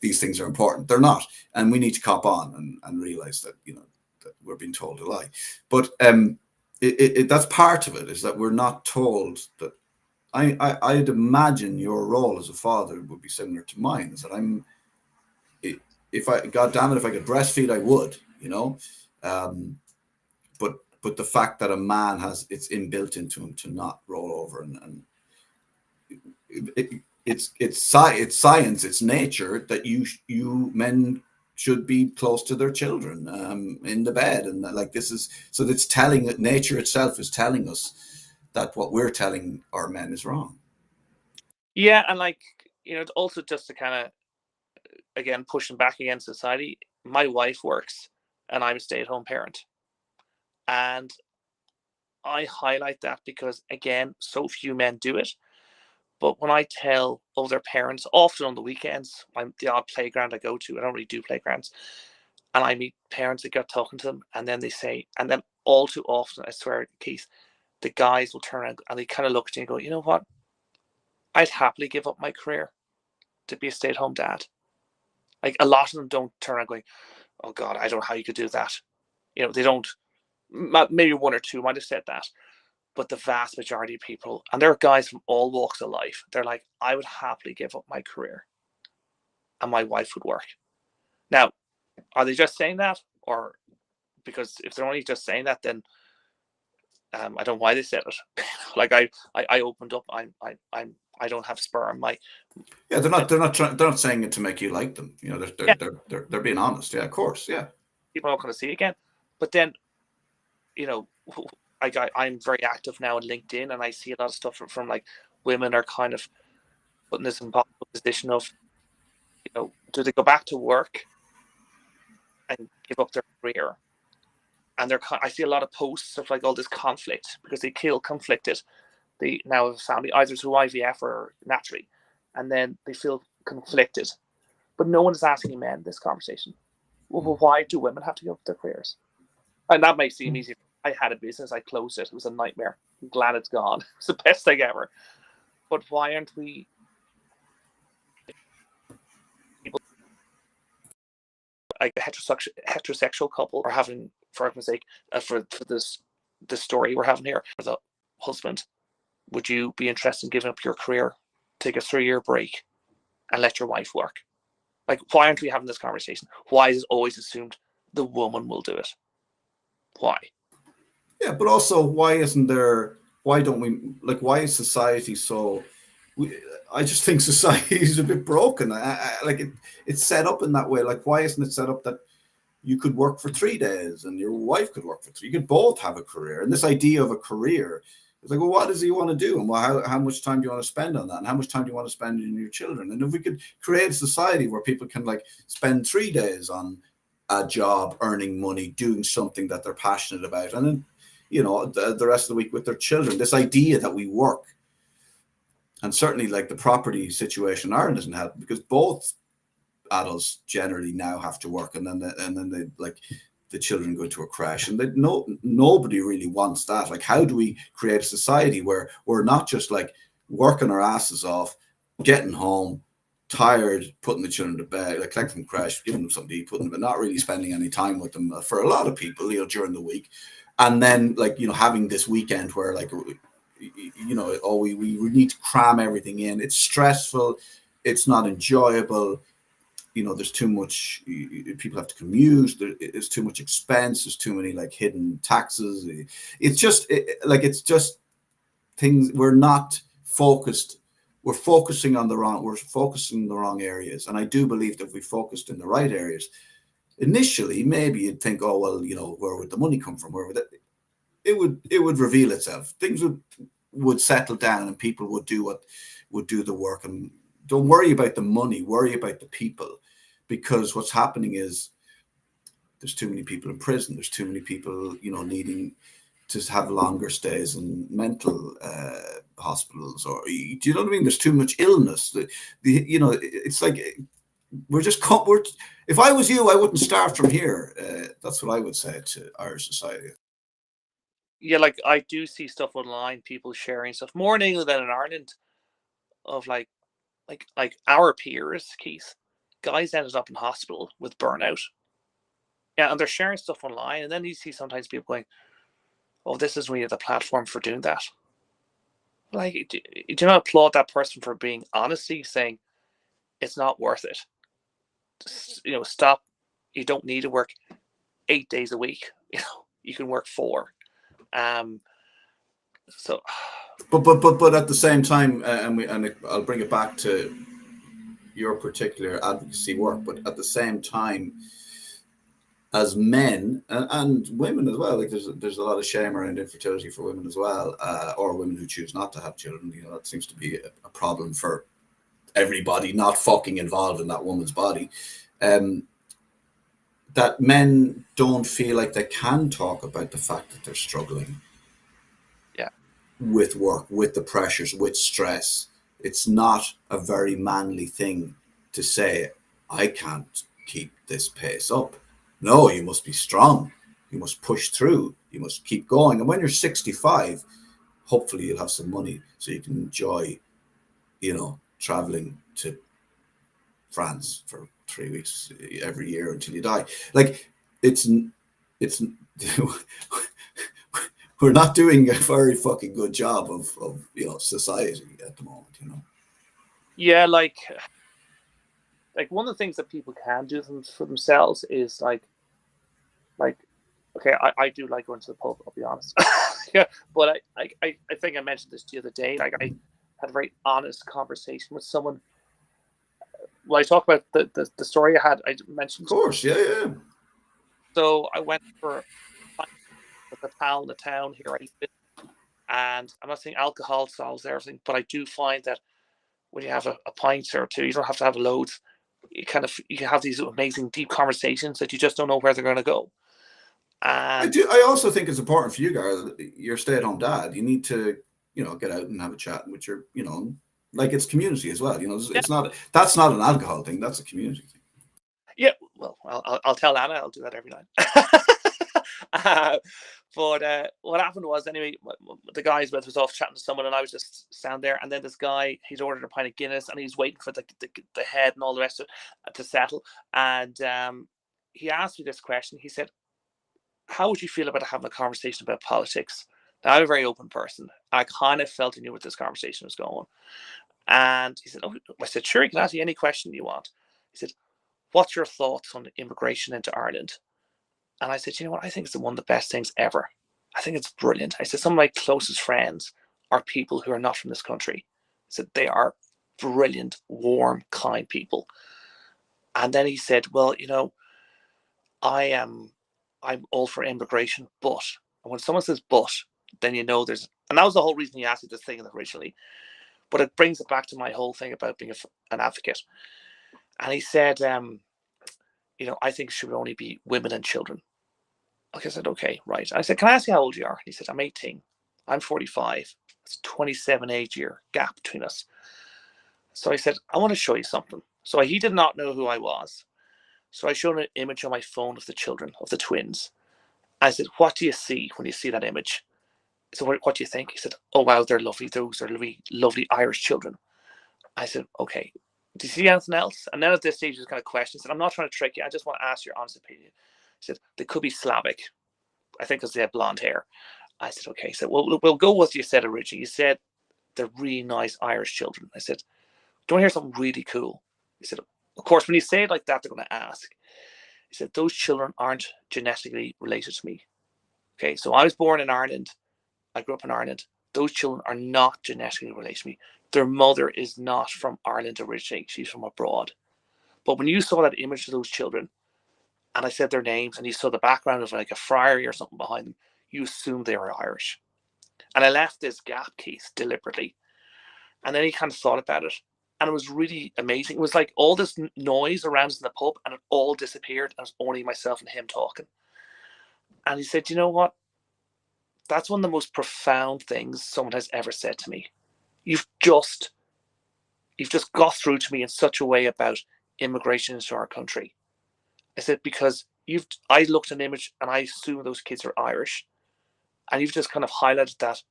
these things are important. They're not, and we need to cop on and realize that that we're being told a lie. But that's part of it, is that we're not told that. I'd imagine your role as a father would be similar to mine, is that if I, God damn it, if I could breastfeed, I would, but the fact that a man it's inbuilt into him to not roll over, and it's science, it's nature that you men should be close to their children, in the bed, and like this is so that's telling that nature itself is telling us that what we're telling our men is wrong. Yeah, and also just to kind of again pushing back against society. My wife works, and I'm a stay-at-home parent, and I highlight that because again, so few men do it. But when I tell other parents, often on the weekends, I'm the odd playground I go to. I don't really do playgrounds. And I meet parents that got talking to them, and then they say, and then all too often, I swear, Keith, the guys will turn around and they kind of look at you and go, you know what? I'd happily give up my career to be a stay-at-home dad. Like, a lot of them don't turn around going, oh God, I don't know how you could do that. They don't. Maybe one or two might have said that. But the vast majority of people, and there are guys from all walks of life, they're like, I would happily give up my career and my wife would work. Now, are they just saying that? Or because if they're only just saying that, then I don't know why they said it. Like I opened up. I don't have sperm. They're not saying it to make you like them. They're being honest. Yeah, of course. Yeah. People are not going to see it again. But then, I'm very active now on LinkedIn, and I see a lot of stuff from like women are kind of putting this impossible position of, do they go back to work and give up their career? And I see a lot of posts of like all this conflict because they feel conflicted. They now have a family either through IVF or naturally, and then they feel conflicted. But no one is asking men this conversation. Well, why do women have to give up their careers? And that might seem easy. I had a business, I closed it. It was a nightmare. I'm glad it's gone. It's the best thing ever. But why aren't we people like a heterosexual couple are having, for argument's sake, for this story we're having here, for the husband, would you be interested in giving up your career, take a 3-year break, and let your wife work? Like, why aren't we having this conversation? Why is it always assumed the woman will do it? Why? Yeah, but also, why don't we, like, why is society so, I just think society is a bit broken. It's set up in that way. Like, why isn't it set up that you could work for 3 days and your wife could work for 3? You could both have a career. And this idea of a career is like, well, what does he want to do? And how much time do you want to spend on that? And how much time do you want to spend on your children? And if we could create a society where people can like spend 3 days on a job, earning money, doing something that they're passionate about, and then the rest of the week with their children. This idea that we work, and certainly like the property situation in Ireland doesn't help, because both adults generally now have to work, and then they like the children go to a crash, and nobody really wants that. Like, how do we create a society where we're not just like working our asses off, getting home tired, putting the children to bed, like collecting them crash, giving them something to eat, putting them, but not really spending any time with them for a lot of people, during the week. And then like, having this weekend where like, we need to cram everything in. It's stressful. It's not enjoyable. There's too much, people have to commute. There's too much expense. There's too many like hidden taxes. It's just things. We're not focused. We're focusing in the wrong areas. And I do believe that if we focused in the right areas, initially, maybe you'd think, oh, well, where would the money come from? Where would it would reveal itself. Things would settle down, and people would do the work. And don't worry about the money, worry about the people, because what's happening is there's too many people in prison. There's too many people, needing to have longer stays in mental hospitals, or do you know what I mean? There's too much illness. It's like if I was you, I wouldn't start from here. That's what I would say to Irish society. Yeah, like I do see stuff online, people sharing stuff more in England than in Ireland of like our peers, Keith, guys ended up in hospital with burnout. Yeah, and they're sharing stuff online, and then you see sometimes people going, "Oh, this isn't really the platform for doing that." Like, do not applaud that person for being honestly saying it's not worth it. Stop. You don't need to work 8 days a week. You can work 4. So, but at the same time, I'll bring it back to your particular advocacy work. But at the same time, as men and women as well, like there's a lot of shame around infertility for women as well, or women who choose not to have children. That seems to be a problem for everybody not fucking involved in that woman's body. That men don't feel like they can talk about the fact that they're struggling. Yeah. With work, with the pressures, with stress. It's not a very manly thing to say, I can't keep this pace up. No, you must be strong. You must push through. You must keep going. And when you're 65, hopefully you'll have some money so you can enjoy, traveling to France for 3 weeks every year until you die. Like it's we're not doing a very fucking good job of society at the moment. Yeah, like one of the things that people can do for themselves is like okay, I do like going to the pub, I'll be honest. Yeah, but I think I mentioned this the other day. Like I had a very honest conversation with someone. Well, I talk about the story I mentioned. Of course, yeah. So I went for with a pal in the town here, and I'm not saying alcohol solves everything, but I do find that when you have a pint or two, you don't have to have loads. You can have these amazing deep conversations that you just don't know where they're going to go. And I also think it's important for you, Gareth. You're a stay-at-home dad. You need to, get out and have a chat with your, like it's community as well. It's not. That's not an alcohol thing. That's a community thing. Yeah, well, I'll tell Anna. I'll do that every night. But what happened was, anyway, the guys was off chatting to someone, and I was just standing there. And then this guy, he's ordered a pint of Guinness, and he's waiting for the head and all the rest of it to settle. And he asked me this question. He said, "How would you feel about having a conversation about politics?" Now, I'm a very open person. I kind of felt he knew what this conversation was going. And he said, "Oh," I said, "Sure, you can ask me any question you want." He said, "What's your thoughts on immigration into Ireland?" And I said, "You know what? I think it's one of the best things ever. I think it's brilliant." I said, "Some of my closest friends are people who are not from this country." I said, "They are brilliant, warm, kind people." And then he said, "Well, I'm all for immigration, but," and when someone says "but," then there's, and that was the whole reason he asked me this thing originally. But it brings it back to my whole thing about being an advocate. And he said, "I think it should only be women and children." Okay, I said, "Okay, right." I said, "Can I ask you how old you are?" And he said, "I'm 18. I'm 45. It's a 27 age year gap between us." So I said, "I want to show you something." So he did not know who I was. So I showed him an image on my phone of the children, of the twins. I said, "What do you see when you see that image?" So what do you think? He said, "Oh, wow, they're lovely. Those are lovely, lovely Irish children." I said, "Okay, do you see anything else?" And then at this stage, he was kind of questioning. I said, "I'm not trying to trick you. I just want to ask your honest opinion." He said, "They could be Slavic. I think because they have blonde hair." I said, "Okay." So we'll go with what you said originally. You said they're really nice Irish children. I said, "Do you want to hear something really cool?" He said, "Of course, when you say it like that, they're going to ask." He said, "Those children aren't genetically related to me." Okay, so I was born in Ireland. I grew up in Ireland. Those children are not genetically related to me. Their mother is not from Ireland originally. She's from abroad. But when you saw that image of those children, and I said their names, and you saw the background of like a friary or something behind them, you assumed they were Irish. And I left this gap, Keith, deliberately. And then he kind of thought about it. And it was really amazing. It was like all this noise around us in the pub, and it all disappeared. And it was only myself and him talking. And he said, "You know what? That's one of the most profound things someone has ever said to me. You've just got through to me in such a way about immigration into our country." I said, "Because I looked at an image and I assume those kids are Irish. And you've just kind of highlighted that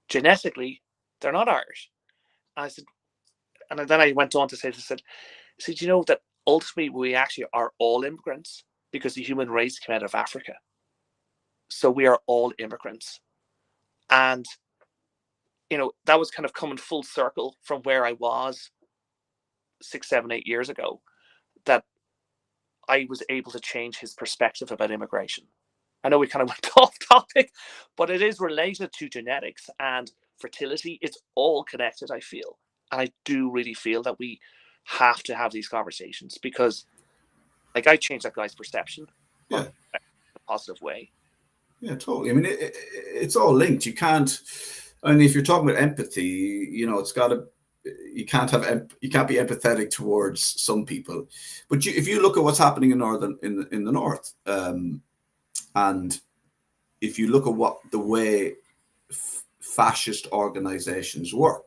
genetically they're not Irish. And I said, and then I went on to say, you know that ultimately we actually are all immigrants because the human race came out of Africa. So we are all immigrants. And, you know, that was kind of coming full circle from where I was 6, 7, 8 years ago, that I was able to change his perspective about immigration. I know we kind of went off topic, but it is related to genetics and fertility. It's all connected, I feel. And I do really feel that we have to have these conversations, because like I changed that guy's perception in a positive way. Yeah, totally. I mean, it's all linked. You can't, I mean, if you're talking about empathy, you know, you can't be empathetic towards some people. But if you look at what's happening in the north, and if you look at the way fascist organizations work,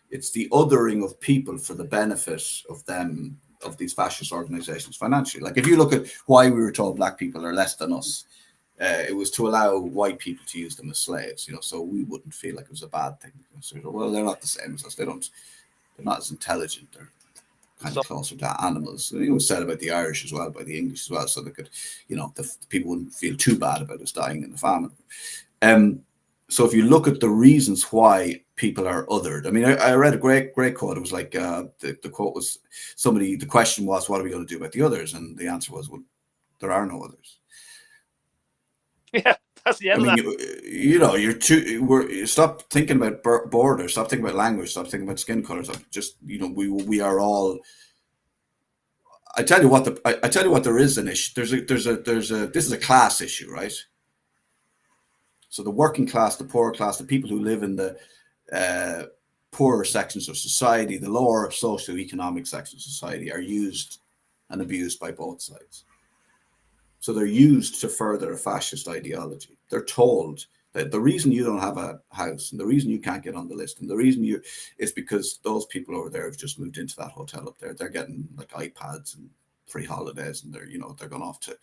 it's the othering of people for the benefit of them, of these fascist organizations financially. Like if you look at why we were told black people are less than us, it was to allow white people to use them as slaves, you know, so we wouldn't feel like it was a bad thing. So, well, they're not the same as us. They're not as intelligent. They're kind of closer to animals. It was said about the Irish as well, by the English as well, so they could, you know, the people wouldn't feel too bad about us dying in the famine. So if you look at the reasons why people are othered, I mean, I read a great quote. It was like the quote was the question was, what are we going to do about the others? And the answer was, well, there are no others. Yeah, that's the end of that. You know, stop thinking about borders, stop thinking about language, stop thinking about skin colors. Just, you know, we are all. I tell you what, there is an issue. This is a class issue, right? So the working class, the poor class, the people who live in the poorer sections of society, the lower socioeconomic sections of society, are used and abused by both sides. So they're used to further a fascist ideology. They're told that the reason you don't have a house and the reason you can't get on the list and the reason is because those people over there have just moved into that hotel up there. They're getting like iPads and free holidays, and they're going off to,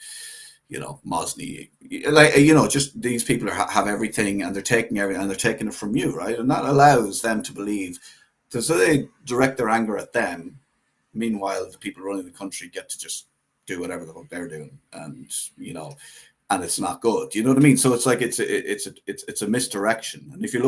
you know, Mosney, like, you know, just these people have everything, and they're taking everything, and they're taking it from you, right? And that allows them to believe, so they direct their anger at them. Meanwhile, the people running the country get to just do whatever the fuck they're doing, and, you know, and it's not good. You know what I mean? So it's like it's a misdirection. And if you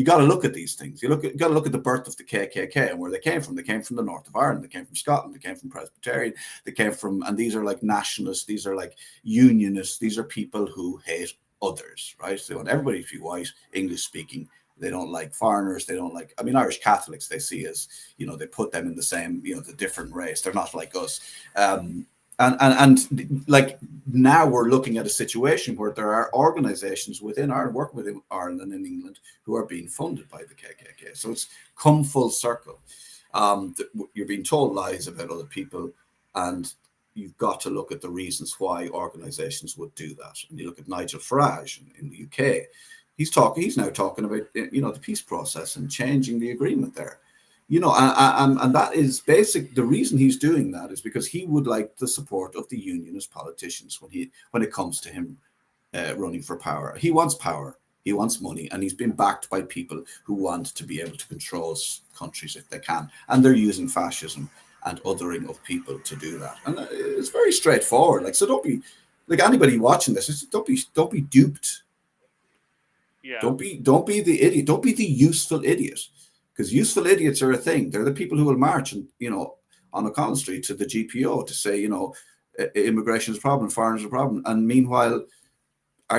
got to look at these things. You got to look at the birth of the KKK and where they came from. They came from the north of Ireland. They came from Scotland. They came from Presbyterian. They came from, and these are like nationalists. These are like unionists. These are people who hate others, right? They want everybody to be white, English speaking. They don't like foreigners. They don't like, I mean, Irish Catholics they see as, you know, they put them in the same, you know, the different race. They're not like us. And like now we're looking at a situation where there are organizations within Ireland, working within Ireland and in England, who are being funded by the KKK. So it's come full circle. You're being told lies about other people, and you've got to look at the reasons why organizations would do that. And you look at Nigel Farage in the UK. He's now talking about, you know, the peace process and changing the agreement there. You know, and that is basic. The reason he's doing that is because he would like the support of the unionist politicians when it comes to him running for power. He wants power, he wants money, and he's been backed by people who want to be able to control countries if they can, and they're using fascism and othering of people to do that. And it's very straightforward. Like, so don't be like anybody watching this. Don't be duped. Yeah. Don't be the idiot. Don't be the useful idiot. Because useful idiots are a thing. They're the people who will march, and, you know, on O'Connell Street to the GPO to say, you know, immigration is a problem, foreigners are a problem. And meanwhile,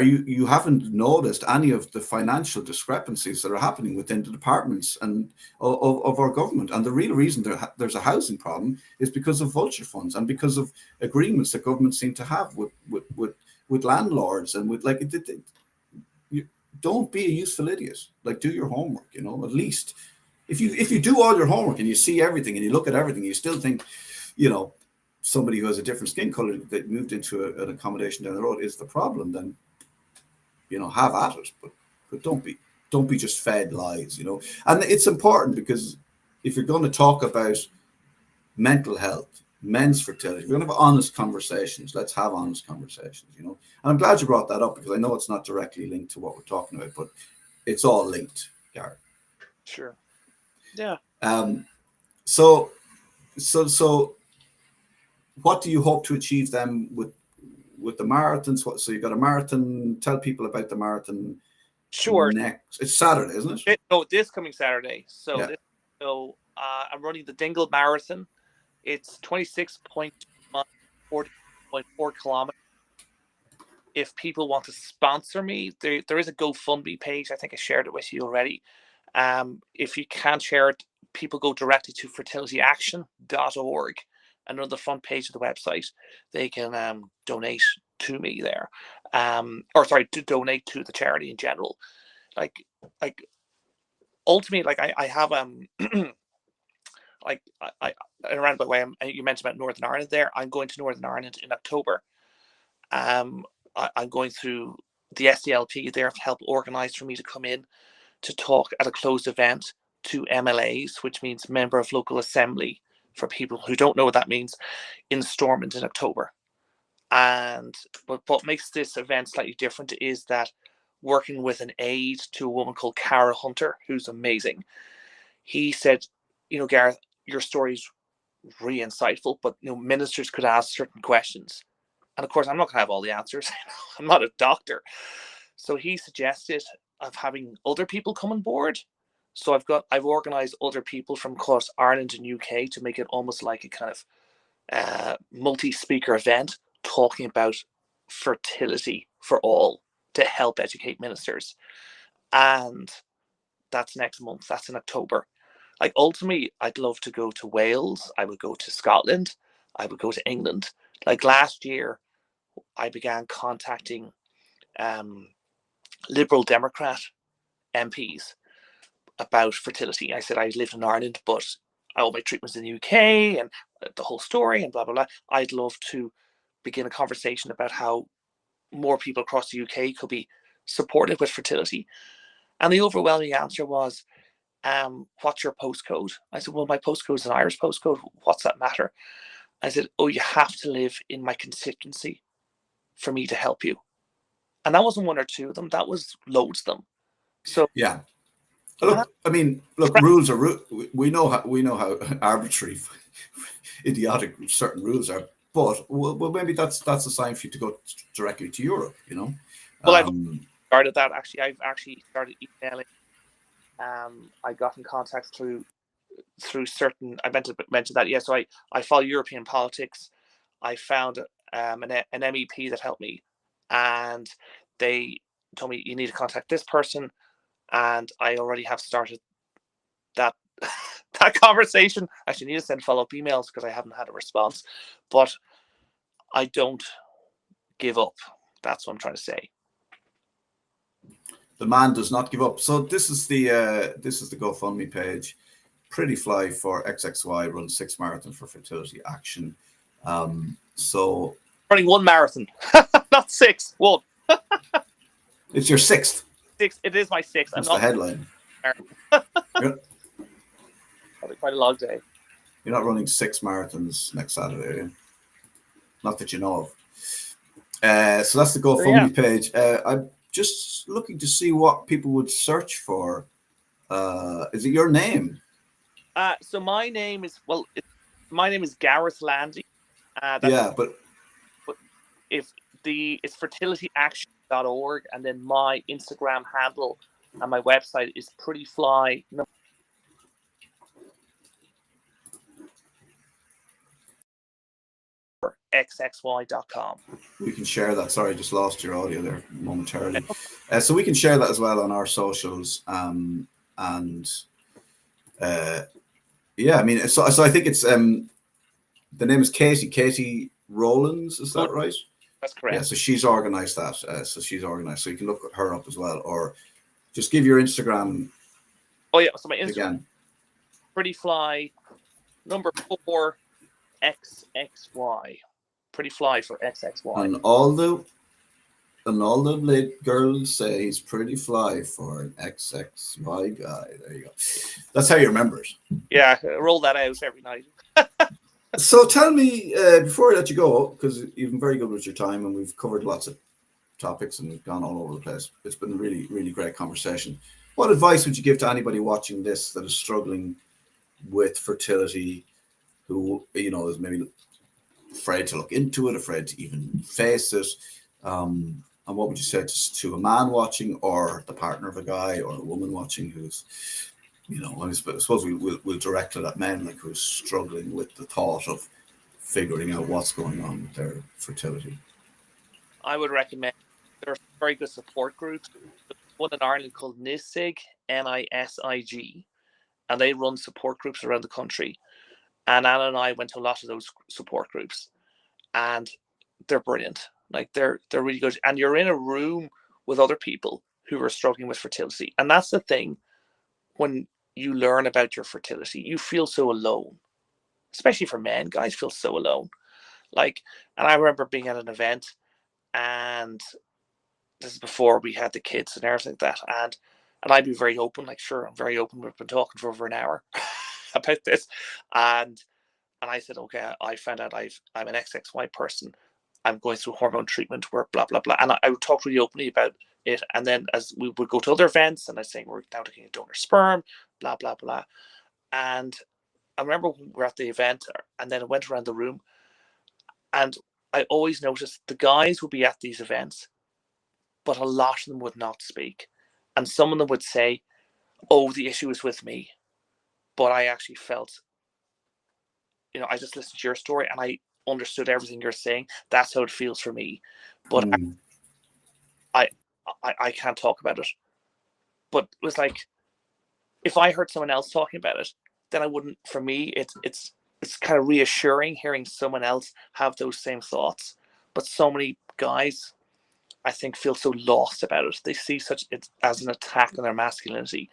you haven't noticed any of the financial discrepancies that are happening within the departments and of our government. And the real reason there's a housing problem is because of vulture funds and because of agreements that governments seem to have with landlords and with, like, don't be a useful idiot. Like, do your homework, you know, at least. If you do all your homework and you see everything and you look at everything, you still think, you know, somebody who has a different skin color that moved into an accommodation down the road is the problem, then, you know, have at it. But don't be just fed lies, you know. And it's important because if you're going to talk about mental health, men's fertility. We're going to have honest conversations. Let's have honest conversations, you know. And I'm glad you brought that up, because I know it's not directly linked to what we're talking about, but it's all linked, Gareth. Sure. Yeah. So what do you hope to achieve then with the marathons? So you've got a marathon. Tell people about the marathon. Sure. It's Saturday, isn't it? No, this coming Saturday. So yeah. I'm running the Dingle Marathon. It's 26.1, 40.4 kilometers. If people want to sponsor me, there is a GoFundMe page. I think I shared it with you already. If you can't share it, people go directly to fertilityaction.org, and on the front page of the website, they can donate to me there. To donate to the charity in general. Like ultimately, like I have like I in a roundabout way, you mentioned about Northern Ireland there. I'm going to Northern Ireland in October. I'm going through the SDLP there to help organise for me to come in to talk at a closed event to MLAs, which means Member of Local Assembly, for people who don't know what that means, in Stormont in October. And but what makes this event slightly different is that working with an aide to a woman called Cara Hunter, who's amazing. He said, Gareth, your story's really insightful, but ministers could ask certain questions. And of course, I'm not going to have all the answers. I'm not a doctor. So he suggested of having other people come on board. So I've organised other people from across Ireland and UK to make it almost like a kind of multi-speaker event talking about fertility for all to help educate ministers. And that's next month. That's in October. Like ultimately, I'd love to go to Wales. I would go to Scotland. I would go to England. Like last year, I began contacting Liberal Democrat MPs about fertility. I said I lived in Ireland, but all my treatments in the UK and the whole story and blah, blah, blah. I'd love to begin a conversation about how more people across the UK could be supported with fertility. And the overwhelming answer was, what's your postcode? I said, well, my postcode is an Irish postcode. What's that matter? I said, oh, you have to live in my constituency for me to help you. And that wasn't one or two of them. That was loads of them. So yeah. Look, rules are we know how arbitrary, idiotic certain rules are. But well, maybe that's a sign for you to go directly to Europe. Well, I've started that actually. I've actually started emailing. I got in contact through certain. I meant to mention that. Yeah, so I follow European politics. I found an MEP that helped me, and they told me you need to contact this person, and I already have started that that conversation. I actually need to send follow-up emails because I haven't had a response, but I don't give up. That's what I'm trying to say. The man does not give up. So this is the GoFundMe page. Pretty Fly for XXY runs 6 marathons for fertility action. So running 1 marathon, not 6. 1. It's your 6th. 6. It is my 6th. That's the headline. That'll be quite a long day. You're not running 6 marathons next Saturday, are you? Not that you know of. So that's the GoFundMe page. I'm just looking to see what people would search for. Is it your name? So my name is Gareth Landy. But if it's fertilityaction.org, and then my Instagram handle and my website is prettyfly. XXY.com. We can share that. Sorry, I just lost your audio there momentarily. So we can share that as well on our socials. Yeah, I mean, so I think it's the name is Katie Rowlands. Is that right? That's correct. Yeah, so she's organized that. So you can look her up as well, or just give your Instagram. Oh yeah, so my Instagram again. prettyfly 4 XXY. Pretty Fly for XXY. And all the late girls say he's pretty fly for an XXY guy. There you go. That's how you remember it. Yeah, roll that out every night. So tell me, before I let you go, because you've been very good with your time and we've covered lots of topics and we've gone all over the place. It's been a really, really great conversation. What advice would you give to anybody watching this that is struggling with fertility, who, is maybe afraid to look into it, afraid to even face it? And what would you say to a man watching, or the partner of a guy or a woman watching who's, I suppose we'll direct it at men, like, who's struggling with the thought of figuring out what's going on with their fertility? I would recommend, there are very good support groups. There's one in Ireland called NISIG, NISIG, and they run support groups around the country. And Anna and I went to a lot of those support groups, and they're brilliant. Like, they're really good. And you're in a room with other people who are struggling with fertility. And that's the thing, when you learn about your fertility, you feel so alone. Especially for men, guys feel so alone. Like, and I remember being at an event, and this is before we had the kids and everything like that. And I'd be very open, like, sure, I'm very open. We've been talking for over an hour about this. And I said, okay, I found out I'm an XXY person. I'm going through hormone treatment, where blah, blah, blah. And I would talk really openly about it. And then as we would go to other events, and I was saying, we're now looking at donor sperm, blah, blah, blah. And I remember we were at the event, and then I went around the room, and I always noticed the guys would be at these events, but a lot of them would not speak. And some of them would say, oh, the issue is with me. But I actually felt, I just listened to your story and I understood everything you're saying. That's how it feels for me. But I can't talk about it. But it was like, if I heard someone else talking about it, then I wouldn't. For me, it's kind of reassuring hearing someone else have those same thoughts. But so many guys, I think, feel so lost about it. They see it as an attack on their masculinity,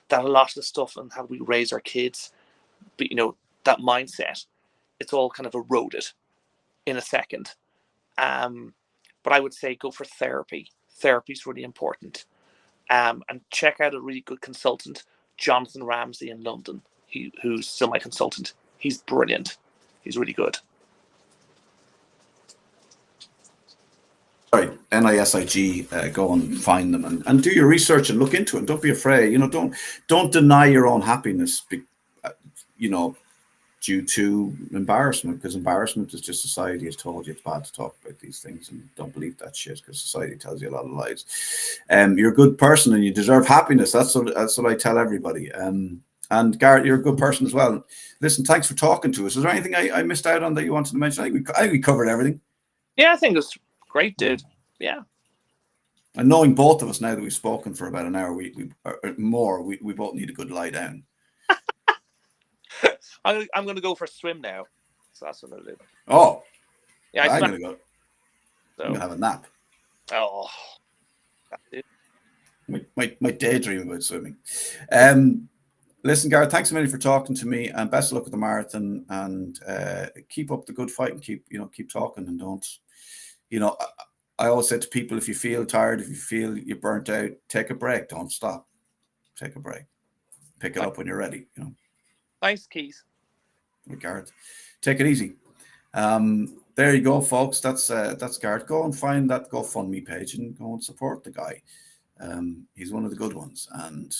that a lot of the stuff and how we raise our kids, but that mindset, it's all kind of eroded in a second. But I would say go for therapy. Therapy is really important. And check out a really good consultant, Jonathan Ramsey in London, who's still my consultant. He's brilliant. He's really good. Sorry, NISIG, go and find them and do your research and look into it. Don't be afraid. Don't deny your own happiness, due to embarrassment, because embarrassment is just society has told you it's bad to talk about these things, and don't believe that shit, because society tells you a lot of lies. You're a good person and you deserve happiness. That's what I tell everybody. And Gareth, you're a good person as well. Listen, thanks for talking to us. Is there anything I missed out on that you wanted to mention? I think we covered everything. Yeah, I think it was great, dude. Yeah. And knowing both of us now that we've spoken for about an hour, we both need a good lie down. I'm going to go for a swim now. So that's what I'll do. Oh. Yeah, I'm going to go. So. I'm going to have a nap. Oh. My daydream about swimming. Listen, Gareth, thanks a million for talking to me, and best of luck with the marathon, and keep up the good fight, and keep talking, and don't, I always say to people, if you feel tired, if you feel you're burnt out, take a break. Don't stop. Take a break. Pick it up when you're ready. Thanks, Keith. Gareth, take it easy. There you go, folks. That's Gareth. Go and find that GoFundMe page and go and support the guy. He's one of the good ones. And,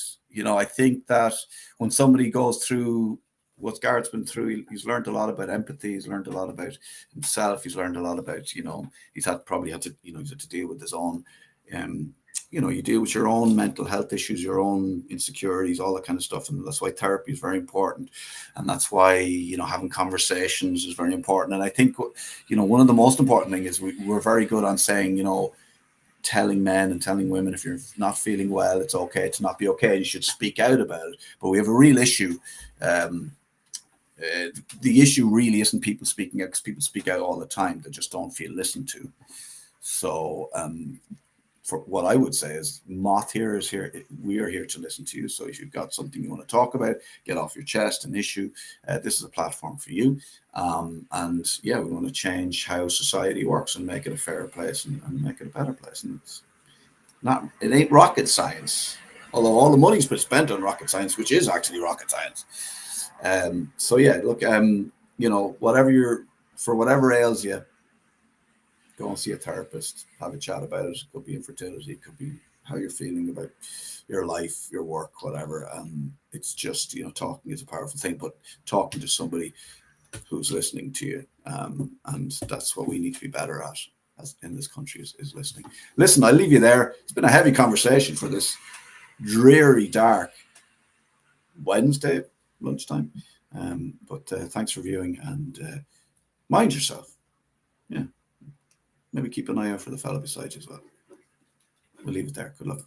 I think that when somebody goes through what Gareth's been through, he's learned a lot about empathy. He's learned a lot about himself. He's learned a lot about, he's probably had to deal with his own, you deal with your own mental health issues, your own insecurities, all that kind of stuff. And that's why therapy is very important. And that's why, having conversations is very important. And I think, one of the most important things is we're very good on saying, telling men and telling women, if you're not feeling well, it's okay to not be okay. You should speak out about it. But we have a real issue. The issue really isn't people speaking out, because people speak out all the time. They just don't feel listened to. So for what I would say is, Moth here is here. We are here to listen to you. So if you've got something you want to talk about, get off your chest, an issue, this is a platform for you. And yeah, we want to change how society works and make it a fairer place and make it a better place. And it ain't rocket science, although all the money's been spent on rocket science, which is actually rocket science. So yeah, look, whatever ails you, go and see a therapist, have a chat about it. It could be infertility, it could be how you're feeling about your life, your work, whatever. And it's just, talking is a powerful thing, but talking to somebody who's listening to you. And that's what we need to be better at as in this country is listening. Listen, I'll leave you there. It's been a heavy conversation for this dreary, dark Wednesday lunchtime. But thanks for viewing, and mind yourself. Yeah. Maybe keep an eye out for the fellow beside you as well. We'll leave it there. Good luck.